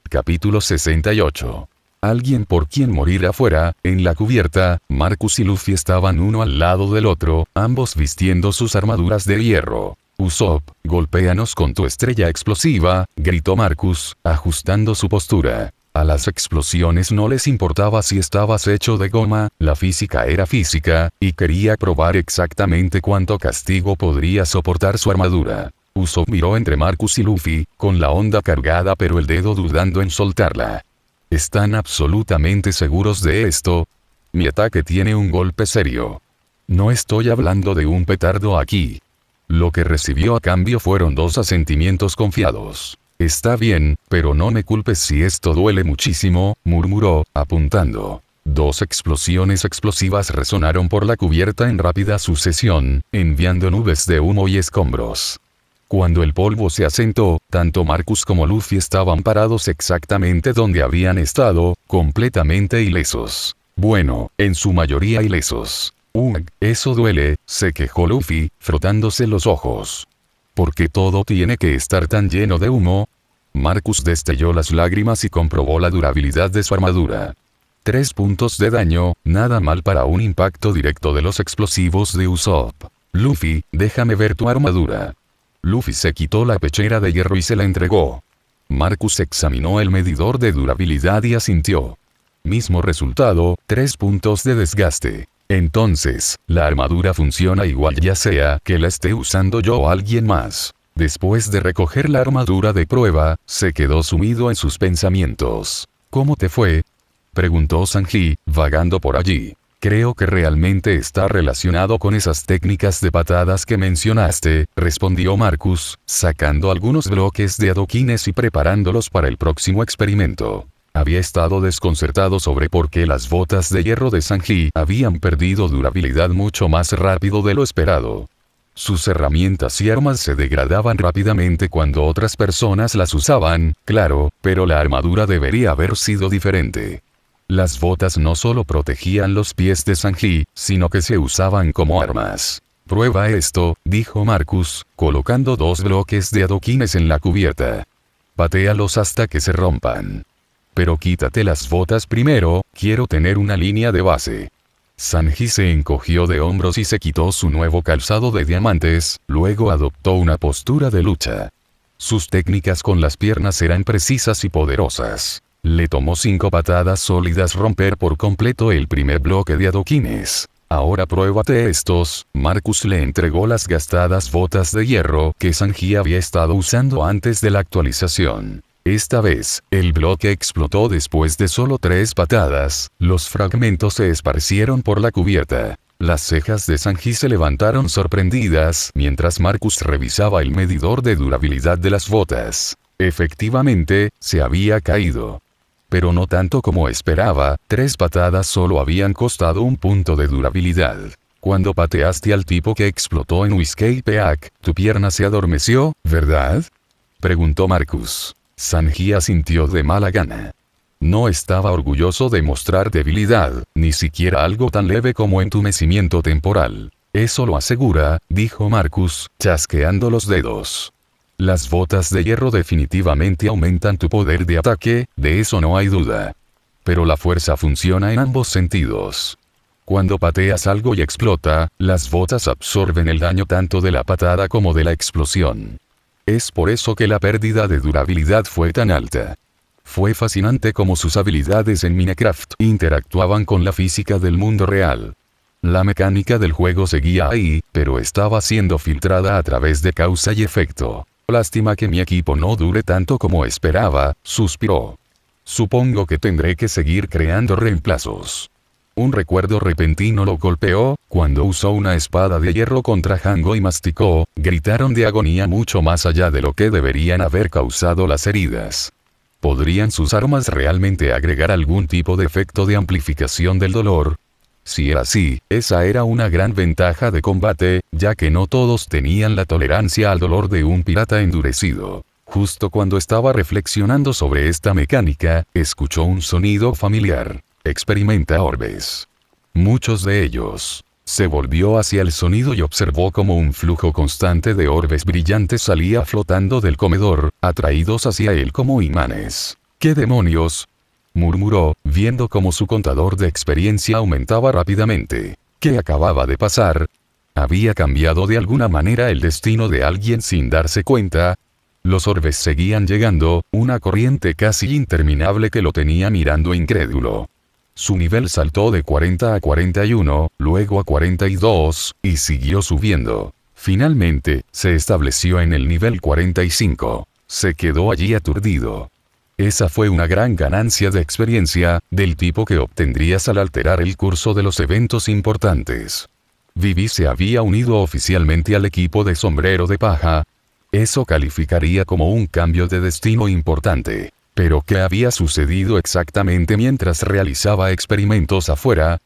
Capítulo 68. Alguien por quien morir afuera. En la cubierta, Marcus y Luffy estaban uno al lado del otro, ambos vistiendo sus armaduras de hierro. Usopp, golpéanos con tu estrella explosiva, gritó Marcus, ajustando su postura. A las explosiones no les importaba si estabas hecho de goma, la física era física, y quería probar exactamente cuánto castigo podría soportar su armadura. Usopp miró entre Marcus y Luffy, con la onda cargada pero el dedo dudando en soltarla. ¿Están absolutamente seguros de esto? Mi ataque tiene un golpe serio. No estoy hablando de un petardo aquí. Lo que recibió a cambio fueron 2 asentimientos confiados. Está bien, pero no me culpes si esto duele muchísimo, murmuró, apuntando. 2 explosiones explosivas resonaron por la cubierta en rápida sucesión, enviando nubes de humo y escombros. Cuando el polvo se asentó, tanto Marcus como Luffy estaban parados exactamente donde habían estado, completamente ilesos. Bueno, en su mayoría ilesos. Eso duele, se quejó Luffy, frotándose los ojos. ¿Por qué todo tiene que estar tan lleno de humo? Marcus destelló las lágrimas y comprobó la durabilidad de su armadura. 3 puntos de daño, nada mal para un impacto directo de los explosivos de Usopp. Luffy, déjame ver tu armadura. Luffy se quitó la pechera de hierro y se la entregó. Marcus examinó el medidor de durabilidad y asintió. Mismo resultado, 3 puntos de desgaste. Entonces, la armadura funciona igual ya sea que la esté usando yo o alguien más. Después de recoger la armadura de prueba, se quedó sumido en sus pensamientos. ¿Cómo te fue? Preguntó Sanji, vagando por allí. Creo que realmente está relacionado con esas técnicas de patadas que mencionaste, respondió Marcus, sacando algunos bloques de adoquines y preparándolos para el próximo experimento. Había estado desconcertado sobre por qué las botas de hierro de Sanji habían perdido durabilidad mucho más rápido de lo esperado. Sus herramientas y armas se degradaban rápidamente cuando otras personas las usaban, claro, pero la armadura debería haber sido diferente. Las botas no solo protegían los pies de Sanji, sino que se usaban como armas. Prueba esto, dijo Marcus, colocando 2 bloques de adoquines en la cubierta. Patéalos hasta que se rompan. Pero quítate las botas primero, quiero tener una línea de base. Sanji se encogió de hombros y se quitó su nuevo calzado de diamantes, luego adoptó una postura de lucha. Sus técnicas con las piernas eran precisas y poderosas. Le tomó 5 patadas sólidas romper por completo el primer bloque de adoquines. Ahora pruébate estos. Marcus le entregó las gastadas botas de hierro que Sanji había estado usando antes de la actualización. Esta vez, el bloque explotó después de solo 3 patadas, los fragmentos se esparcieron por la cubierta. Las cejas de Sanji se levantaron sorprendidas mientras Marcus revisaba el medidor de durabilidad de las botas. Efectivamente, se había caído. Pero no tanto como esperaba, 3 patadas solo habían costado 1 punto de durabilidad. Cuando pateaste al tipo que explotó en Whiskey Peak, tu pierna se adormeció, ¿verdad? Preguntó Marcus. Sanji asintió de mala gana. No estaba orgulloso de mostrar debilidad, ni siquiera algo tan leve como entumecimiento temporal. Eso lo asegura, dijo Marcus, chasqueando los dedos. Las botas de hierro definitivamente aumentan tu poder de ataque, de eso no hay duda. Pero la fuerza funciona en ambos sentidos. Cuando pateas algo y explota, las botas absorben el daño tanto de la patada como de la explosión. Es por eso que la pérdida de durabilidad fue tan alta. Fue fascinante cómo sus habilidades en Minecraft interactuaban con la física del mundo real. La mecánica del juego seguía ahí, pero estaba siendo filtrada a través de causa y efecto. Lástima que mi equipo no dure tanto como esperaba, suspiró. Supongo que tendré que seguir creando reemplazos. Un recuerdo repentino lo golpeó, cuando usó una espada de hierro contra Hango y masticó, gritaron de agonía mucho más allá de lo que deberían haber causado las heridas. ¿Podrían sus armas realmente agregar algún tipo de efecto de amplificación del dolor? Si era así, esa era una gran ventaja de combate, ya que no todos tenían la tolerancia al dolor de un pirata endurecido. Justo cuando estaba reflexionando sobre esta mecánica, escuchó un sonido familiar. Experimenta orbes. Muchos de ellos. Se volvió hacia el sonido y observó como un flujo constante de orbes brillantes salía flotando del comedor, atraídos hacia él como imanes. ¿Qué demonios?, murmuró, viendo cómo su contador de experiencia aumentaba rápidamente. ¿Qué acababa de pasar? ¿Había cambiado de alguna manera el destino de alguien sin darse cuenta? Los orbes seguían llegando, una corriente casi interminable que lo tenía mirando incrédulo. Su nivel saltó de 40 a 41, luego a 42, y siguió subiendo. Finalmente, se estableció en el nivel 45. Se quedó allí aturdido. Esa fue una gran ganancia de experiencia, del tipo que obtendrías al alterar el curso de los eventos importantes. Vivi se había unido oficialmente al equipo de Sombrero de Paja. Eso calificaría como un cambio de destino importante. Pero ¿qué había sucedido exactamente mientras realizaba experimentos afuera?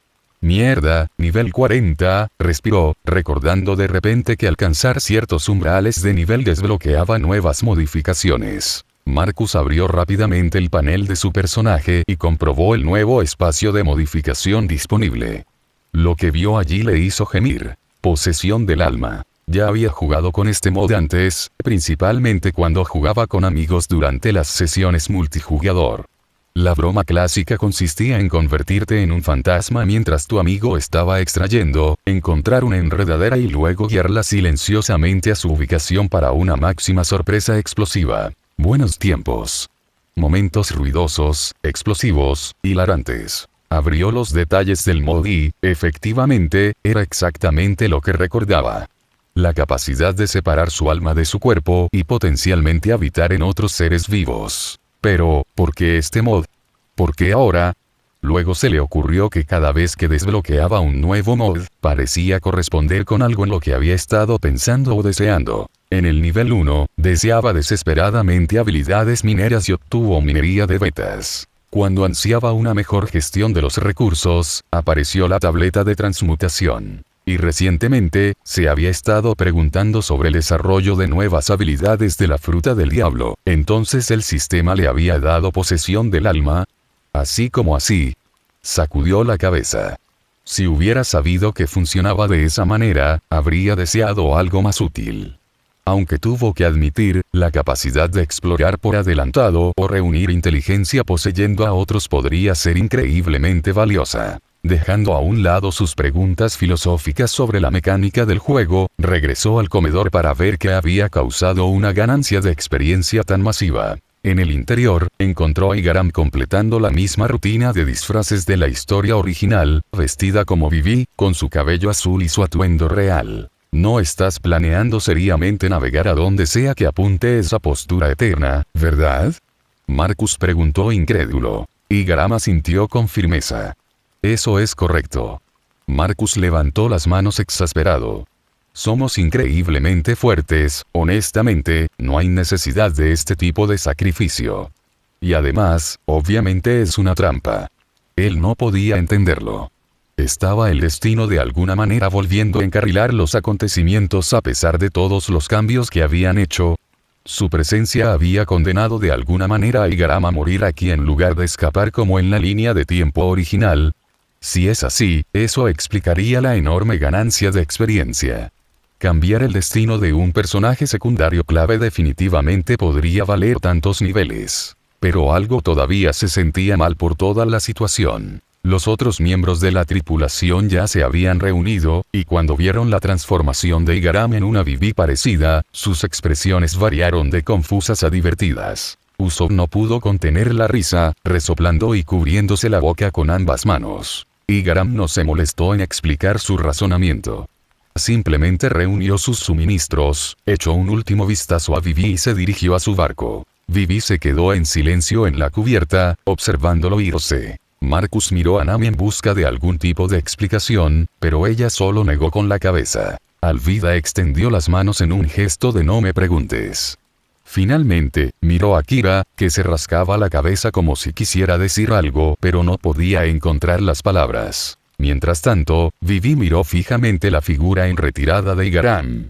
Mierda, nivel 40, respiró, recordando de repente que alcanzar ciertos umbrales de nivel desbloqueaba nuevas modificaciones. Marcus abrió rápidamente el panel de su personaje y comprobó el nuevo espacio de modificación disponible. Lo que vio allí le hizo gemir. Posesión del alma. Ya había jugado con este mod antes, principalmente cuando jugaba con amigos durante las sesiones multijugador. La broma clásica consistía en convertirte en un fantasma mientras tu amigo estaba extrayendo, encontrar una enredadera y luego guiarla silenciosamente a su ubicación para una máxima sorpresa explosiva. Buenos tiempos. Momentos ruidosos, explosivos, hilarantes. Abrió los detalles del mod y, efectivamente, era exactamente lo que recordaba. La capacidad de separar su alma de su cuerpo y potencialmente habitar en otros seres vivos. Pero, ¿por qué este mod? ¿Por qué ahora? Luego se le ocurrió que cada vez que desbloqueaba un nuevo mod, parecía corresponder con algo en lo que había estado pensando o deseando. En el nivel 1, deseaba desesperadamente habilidades mineras y obtuvo minería de betas. Cuando ansiaba una mejor gestión de los recursos, apareció la tableta de transmutación. Y recientemente, se había estado preguntando sobre el desarrollo de nuevas habilidades de la fruta del diablo. Entonces el sistema le había dado posesión del alma. Así como así. Sacudió la cabeza. Si hubiera sabido que funcionaba de esa manera, habría deseado algo más útil. Aunque tuvo que admitir, la capacidad de explorar por adelantado o reunir inteligencia poseyendo a otros podría ser increíblemente valiosa. Dejando a un lado sus preguntas filosóficas sobre la mecánica del juego, regresó al comedor para ver qué había causado una ganancia de experiencia tan masiva. En el interior, encontró a Igaram completando la misma rutina de disfraces de la historia original, vestida como Vivi, con su cabello azul y su atuendo real. No estás planeando seriamente navegar a donde sea que apunte esa postura eterna, ¿verdad? Marcus preguntó incrédulo. Igaram asintió con firmeza. Eso es correcto. Marcus levantó las manos exasperado. Somos increíblemente fuertes, honestamente, no hay necesidad de este tipo de sacrificio. Y además, obviamente es una trampa. Él no podía entenderlo. ¿Estaba el destino de alguna manera volviendo a encarrilar los acontecimientos a pesar de todos los cambios que habían hecho? Su presencia había condenado de alguna manera a Igaram a morir aquí en lugar de escapar como en la línea de tiempo original. Si es así, eso explicaría la enorme ganancia de experiencia. Cambiar el destino de un personaje secundario clave definitivamente podría valer tantos niveles. Pero algo todavía se sentía mal por toda la situación. Los otros miembros de la tripulación ya se habían reunido, y cuando vieron la transformación de Igaram en una Vivi parecida, sus expresiones variaron de confusas a divertidas. Usopp no pudo contener la risa, resoplando y cubriéndose la boca con ambas manos. Igaram no se molestó en explicar su razonamiento. Simplemente reunió sus suministros, echó un último vistazo a Vivi y se dirigió a su barco. Vivi se quedó en silencio en la cubierta, observándolo irse. Marcus miró a Nami en busca de algún tipo de explicación, pero ella solo negó con la cabeza. Alvida extendió las manos en un gesto de no me preguntes. Finalmente, miró a Kira, que se rascaba la cabeza como si quisiera decir algo, pero no podía encontrar las palabras. Mientras tanto, Vivi miró fijamente la figura en retirada de Igaram.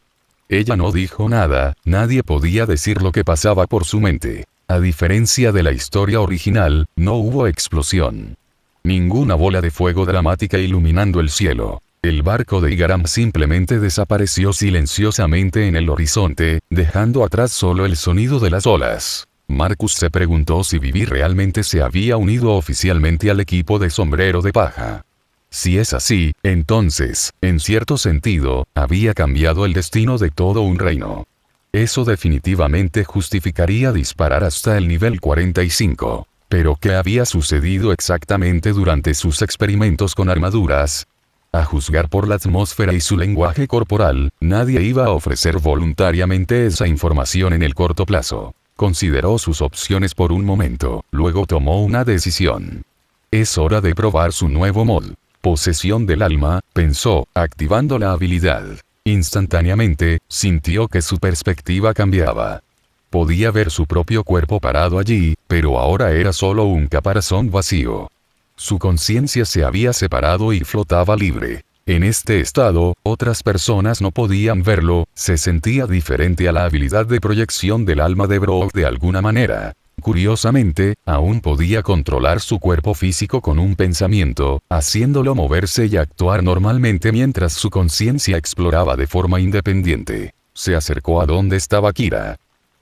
Ella no dijo nada, nadie podía decir lo que pasaba por su mente. A diferencia de la historia original, no hubo explosión. Ninguna bola de fuego dramática iluminando el cielo. El barco de Igaram simplemente desapareció silenciosamente en el horizonte, dejando atrás solo el sonido de las olas. Marcus se preguntó si Vivi realmente se había unido oficialmente al equipo de Sombrero de Paja. Si es así, entonces, en cierto sentido, había cambiado el destino de todo un reino. Eso definitivamente justificaría disparar hasta el nivel 45. Pero ¿qué había sucedido exactamente durante sus experimentos con armaduras? A juzgar por la atmósfera y su lenguaje corporal, nadie iba a ofrecer voluntariamente esa información en el corto plazo. Consideró sus opciones por un momento, luego tomó una decisión. Es hora de probar su nuevo mod. Posesión del alma, pensó, activando la habilidad. Instantáneamente, sintió que su perspectiva cambiaba. Podía ver su propio cuerpo parado allí, pero ahora era solo un caparazón vacío. Su conciencia se había separado y flotaba libre. En este estado, otras personas no podían verlo, se sentía diferente a la habilidad de proyección del alma de Brock de alguna manera. Curiosamente, aún podía controlar su cuerpo físico con un pensamiento, haciéndolo moverse y actuar normalmente mientras su conciencia exploraba de forma independiente. Se acercó a donde estaba Kira.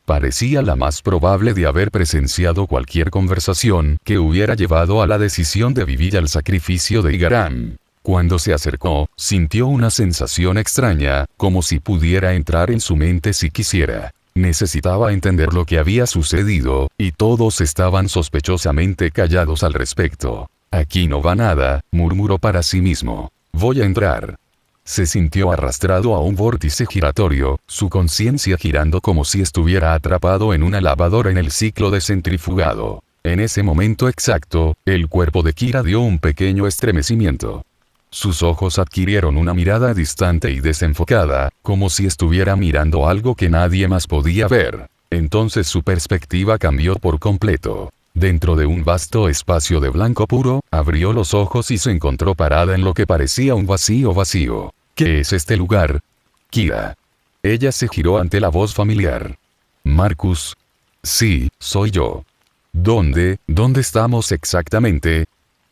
Parecía la más probable de haber presenciado cualquier conversación que hubiera llevado a la decisión de vivir al sacrificio de Igaram. Cuando se acercó, sintió una sensación extraña, como si pudiera entrar en su mente si quisiera. Necesitaba entender lo que había sucedido, y todos estaban sospechosamente callados al respecto. Aquí no va nada, murmuró para sí mismo. Voy a entrar. Se sintió arrastrado a un vórtice giratorio, su conciencia girando como si estuviera atrapado en una lavadora en el ciclo de centrifugado. En ese momento exacto, el cuerpo de Kira dio un pequeño estremecimiento. Sus ojos adquirieron una mirada distante y desenfocada, como si estuviera mirando algo que nadie más podía ver. Entonces su perspectiva cambió por completo. Dentro de un vasto espacio de blanco puro, abrió los ojos y se encontró parada en lo que parecía un vacío vacío. ¿Qué es este lugar? Kira. Ella se giró ante la voz familiar. Marcus. Sí, soy yo. ¿Dónde estamos exactamente?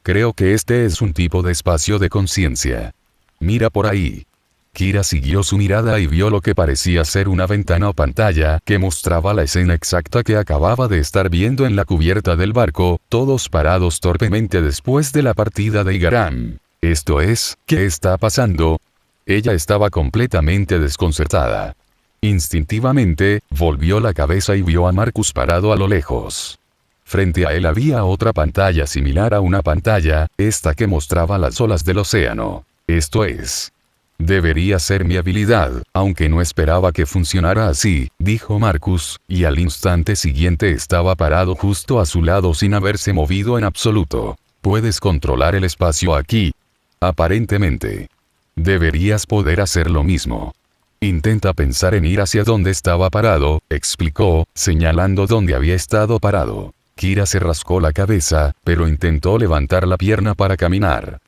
Creo que este es un tipo de espacio de conciencia. Mira por ahí. Kira siguió su mirada y vio lo que parecía ser una ventana o pantalla que mostraba la escena exacta que acababa de estar viendo en la cubierta del barco, todos parados torpemente después de la partida de Igaram. Esto es, ¿qué está pasando? Ella estaba completamente desconcertada. Instintivamente, volvió la cabeza y vio a Marcus parado a lo lejos. Frente a él había otra pantalla similar a una pantalla, esta que mostraba las olas del océano. Esto es. Debería ser mi habilidad, aunque no esperaba que funcionara así, dijo Marcus, y al instante siguiente estaba parado justo a su lado sin haberse movido en absoluto. Puedes controlar el espacio aquí. Aparentemente. Deberías poder hacer lo mismo. Intenta pensar en ir hacia donde estaba parado, explicó, señalando donde había estado parado. Kira se rascó la cabeza, pero intentó levantar la pierna para caminar.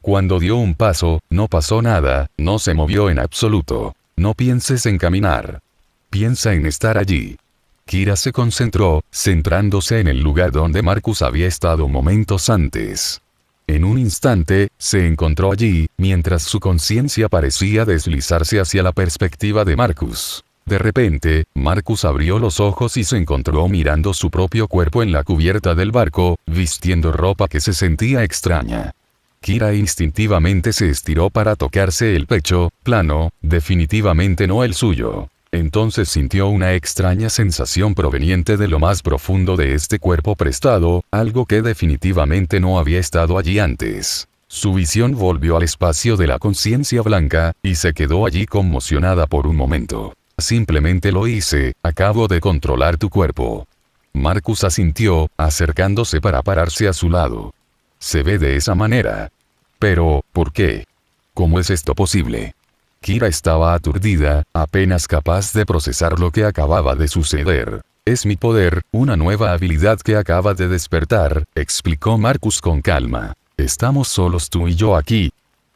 Cuando dio un paso, no pasó nada, no se movió en absoluto. No pienses en caminar. Piensa en estar allí. Kira se concentró, centrándose en el lugar donde Marcus había estado momentos antes. En un instante, se encontró allí, mientras su conciencia parecía deslizarse hacia la perspectiva de Marcus. De repente, Marcus abrió los ojos y se encontró mirando su propio cuerpo en la cubierta del barco, vistiendo ropa que se sentía extraña. Kira instintivamente se estiró para tocarse el pecho, plano, definitivamente no el suyo. Entonces sintió una extraña sensación proveniente de lo más profundo de este cuerpo prestado, algo que definitivamente no había estado allí antes. Su visión volvió al espacio de la conciencia blanca, y se quedó allí conmocionada por un momento. Simplemente lo hice, acabo de controlar tu cuerpo. Marcus asintió, acercándose para pararse a su lado. Se ve de esa manera. Pero, ¿por qué? ¿Cómo es esto posible? Kira estaba aturdida, apenas capaz de procesar lo que acababa de suceder. Es mi poder, una nueva habilidad que acaba de despertar, explicó Marcus con calma. Estamos solos tú y yo aquí.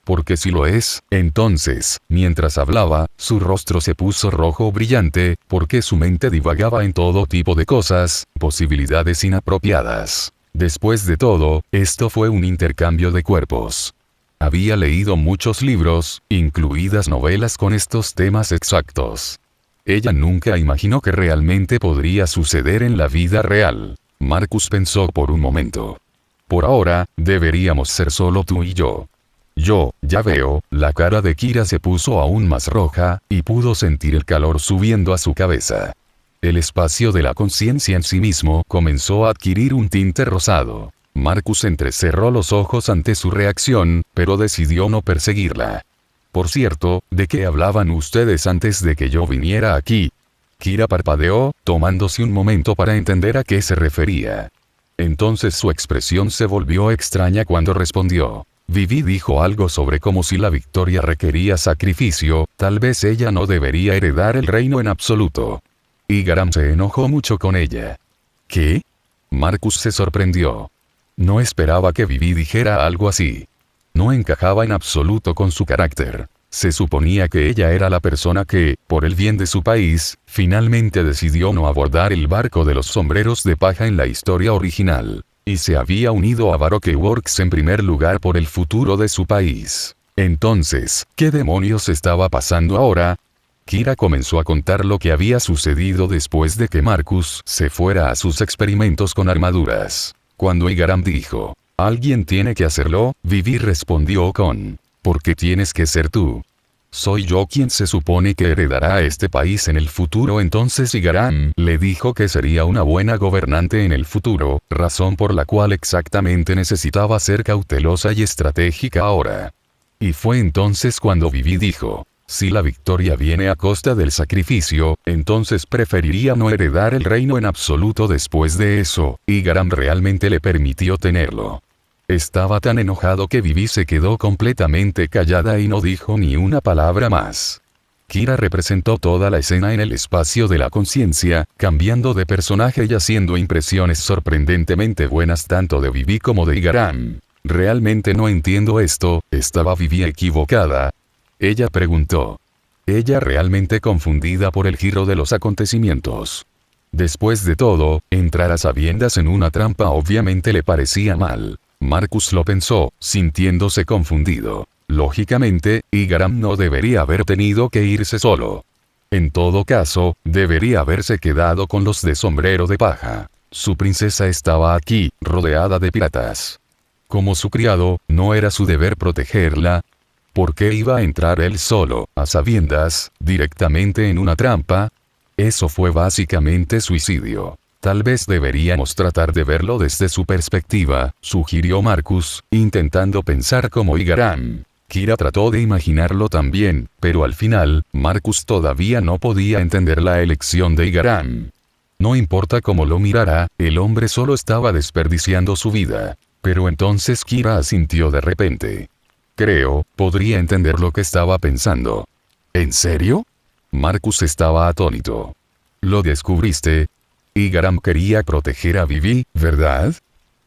Porque si lo es, entonces, mientras hablaba, su rostro se puso rojo brillante, porque su mente divagaba en todo tipo de cosas, posibilidades inapropiadas. Después de todo, esto fue un intercambio de cuerpos. Había leído muchos libros, incluidas novelas con estos temas exactos. Ella nunca imaginó que realmente podría suceder en la vida real. Marcus pensó por un momento. Por ahora, deberíamos ser solo tú y yo. Ya veo, la cara de Kira se puso aún más roja, y pudo sentir el calor subiendo a su cabeza. El espacio de la conciencia en sí mismo comenzó a adquirir un tinte rosado. Marcus entrecerró los ojos ante su reacción, pero decidió no perseguirla. Por cierto, ¿de qué hablaban ustedes antes de que yo viniera aquí? Kira parpadeó, tomándose un momento para entender a qué se refería. Entonces su expresión se volvió extraña cuando respondió. Vivi dijo algo sobre como si la victoria requería sacrificio, tal vez ella no debería heredar el reino en absoluto. Igaram se enojó mucho con ella. ¿Qué? Marcus se sorprendió. No esperaba que Vivi dijera algo así. No encajaba en absoluto con su carácter. Se suponía que ella era la persona que, por el bien de su país, finalmente decidió no abordar el barco de los sombreros de paja en la historia original. Y se había unido a Baroque Works en primer lugar por el futuro de su país. Entonces, ¿qué demonios estaba pasando ahora? Kira comenzó a contar lo que había sucedido después de que Marcus se fuera a sus experimentos con armaduras. Cuando Igaram dijo, «Alguien tiene que hacerlo», Vivi respondió con, «¿Por qué tienes que ser tú? Soy yo quien se supone que heredará este país en el futuro». Entonces Igaram le dijo que sería una buena gobernante en el futuro, razón por la cual exactamente necesitaba ser cautelosa y estratégica ahora. Y fue entonces cuando Vivi dijo, si la victoria viene a costa del sacrificio, entonces preferiría no heredar el reino en absoluto. Después de eso, Igaram realmente le permitió tenerlo. Estaba tan enojado que Vivi se quedó completamente callada y no dijo ni una palabra más. Kira representó toda la escena en el espacio de la conciencia, cambiando de personaje y haciendo impresiones sorprendentemente buenas tanto de Vivi como de Igaram. Realmente no entiendo esto, ¿estaba Vivi equivocada? Ella preguntó. Ella realmente confundida por el giro de los acontecimientos. Después de todo, entrar a sabiendas en una trampa obviamente le parecía mal. Marcus lo pensó, sintiéndose confundido. Lógicamente, Igaram no debería haber tenido que irse solo. En todo caso, debería haberse quedado con los de sombrero de paja. Su princesa estaba aquí, rodeada de piratas. Como su criado, ¿no era su deber protegerla? ¿Por qué iba a entrar él solo, a sabiendas, directamente en una trampa? Eso fue básicamente suicidio. Tal vez deberíamos tratar de verlo desde su perspectiva, sugirió Marcus, intentando pensar como Igaram. Kira trató de imaginarlo también, pero al final, Marcus todavía no podía entender la elección de Igaram. No importa cómo lo mirara, el hombre solo estaba desperdiciando su vida. Pero entonces Kira asintió de repente. Creo, podría entender lo que estaba pensando. ¿En serio? Marcus estaba atónito. ¿Lo descubriste? Igaram quería proteger a Vivi, ¿verdad?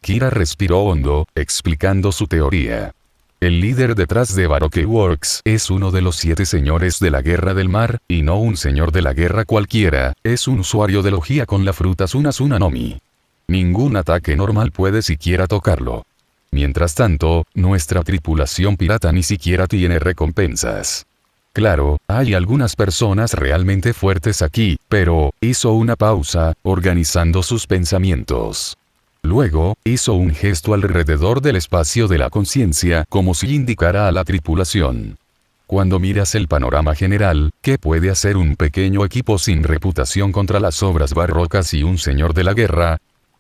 Kira respiró hondo, explicando su teoría. El líder detrás de Baroque Works es uno de los 7 señores de la Guerra del Mar, y no un señor de la guerra cualquiera, es un usuario de logia con la fruta Suna Nomi. Ningún ataque normal puede siquiera tocarlo. Mientras tanto, nuestra tripulación pirata ni siquiera tiene recompensas. Claro, hay algunas personas realmente fuertes aquí, pero, hizo una pausa, organizando sus pensamientos. Luego, hizo un gesto alrededor del espacio de la conciencia, como si indicara a la tripulación. Cuando miras el panorama general, ¿qué puede hacer un pequeño equipo sin reputación contra las obras barrocas y un señor de la guerra?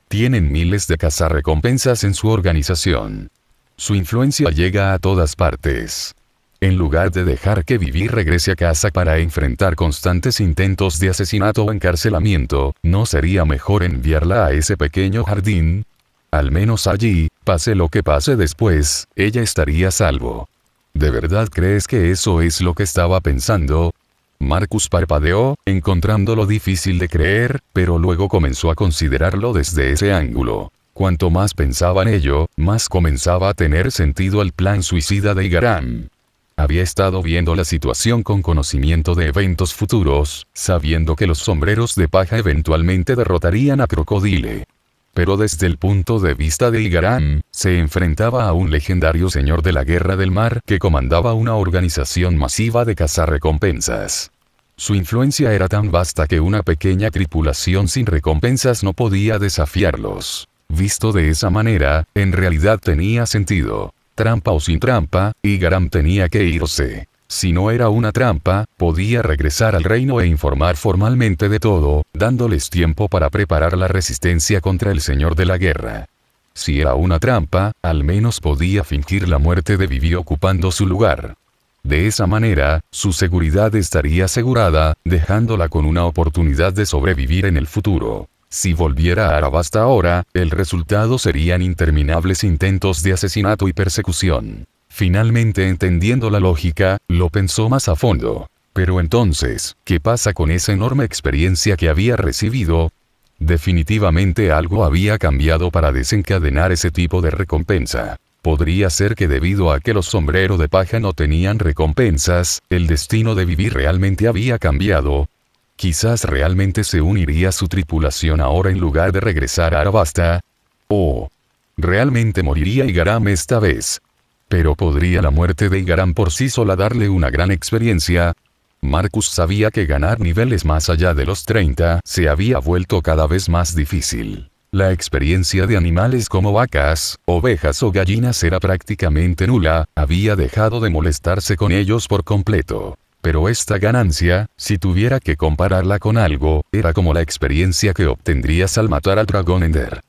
Tienen miles de cazarrecompensas en su organización. Su influencia llega a todas partes. En lugar de dejar que Vivi regrese a casa para enfrentar constantes intentos de asesinato o encarcelamiento, ¿no sería mejor enviarla a ese pequeño jardín? Al menos allí, pase lo que pase después, ella estaría a salvo. ¿De verdad crees que eso es lo que estaba pensando? Marcus parpadeó, encontrándolo difícil de creer, pero luego comenzó a considerarlo desde ese ángulo. Cuanto más pensaba en ello, más comenzaba a tener sentido el plan suicida de Igaram. Había estado viendo la situación con conocimiento de eventos futuros, sabiendo que los sombreros de paja eventualmente derrotarían a Crocodile. Pero desde el punto de vista de Igaram, se enfrentaba a un legendario señor de la Guerra del Mar que comandaba una organización masiva de cazarrecompensas. Su influencia era tan vasta que una pequeña tripulación sin recompensas no podía desafiarlos. Visto de esa manera, en realidad tenía sentido. Trampa o sin trampa, Igaram tenía que irse. Si no era una trampa, podía regresar al reino e informar formalmente de todo, dándoles tiempo para preparar la resistencia contra el señor de la guerra. Si era una trampa, al menos podía fingir la muerte de Vivi ocupando su lugar. De esa manera, su seguridad estaría asegurada, dejándola con una oportunidad de sobrevivir en el futuro. Si volviera a Arabasta ahora, el resultado serían interminables intentos de asesinato y persecución. Finalmente, entendiendo la lógica, lo pensó más a fondo. Pero entonces, ¿qué pasa con esa enorme experiencia que había recibido? Definitivamente algo había cambiado para desencadenar ese tipo de recompensa. Podría ser que debido a que los sombreros de paja no tenían recompensas, el destino de Vivi realmente había cambiado. Quizás realmente se uniría a su tripulación ahora en lugar de regresar a Arabasta. O realmente moriría Igaram esta vez. Pero ¿podría la muerte de Igaram por sí sola darle una gran experiencia? Marcus sabía que ganar niveles más allá de los 30 se había vuelto cada vez más difícil. La experiencia de animales como vacas, ovejas o gallinas era prácticamente nula, había dejado de molestarse con ellos por completo. Pero esta ganancia, si tuviera que compararla con algo, era como la experiencia que obtendrías al matar al dragón Ender.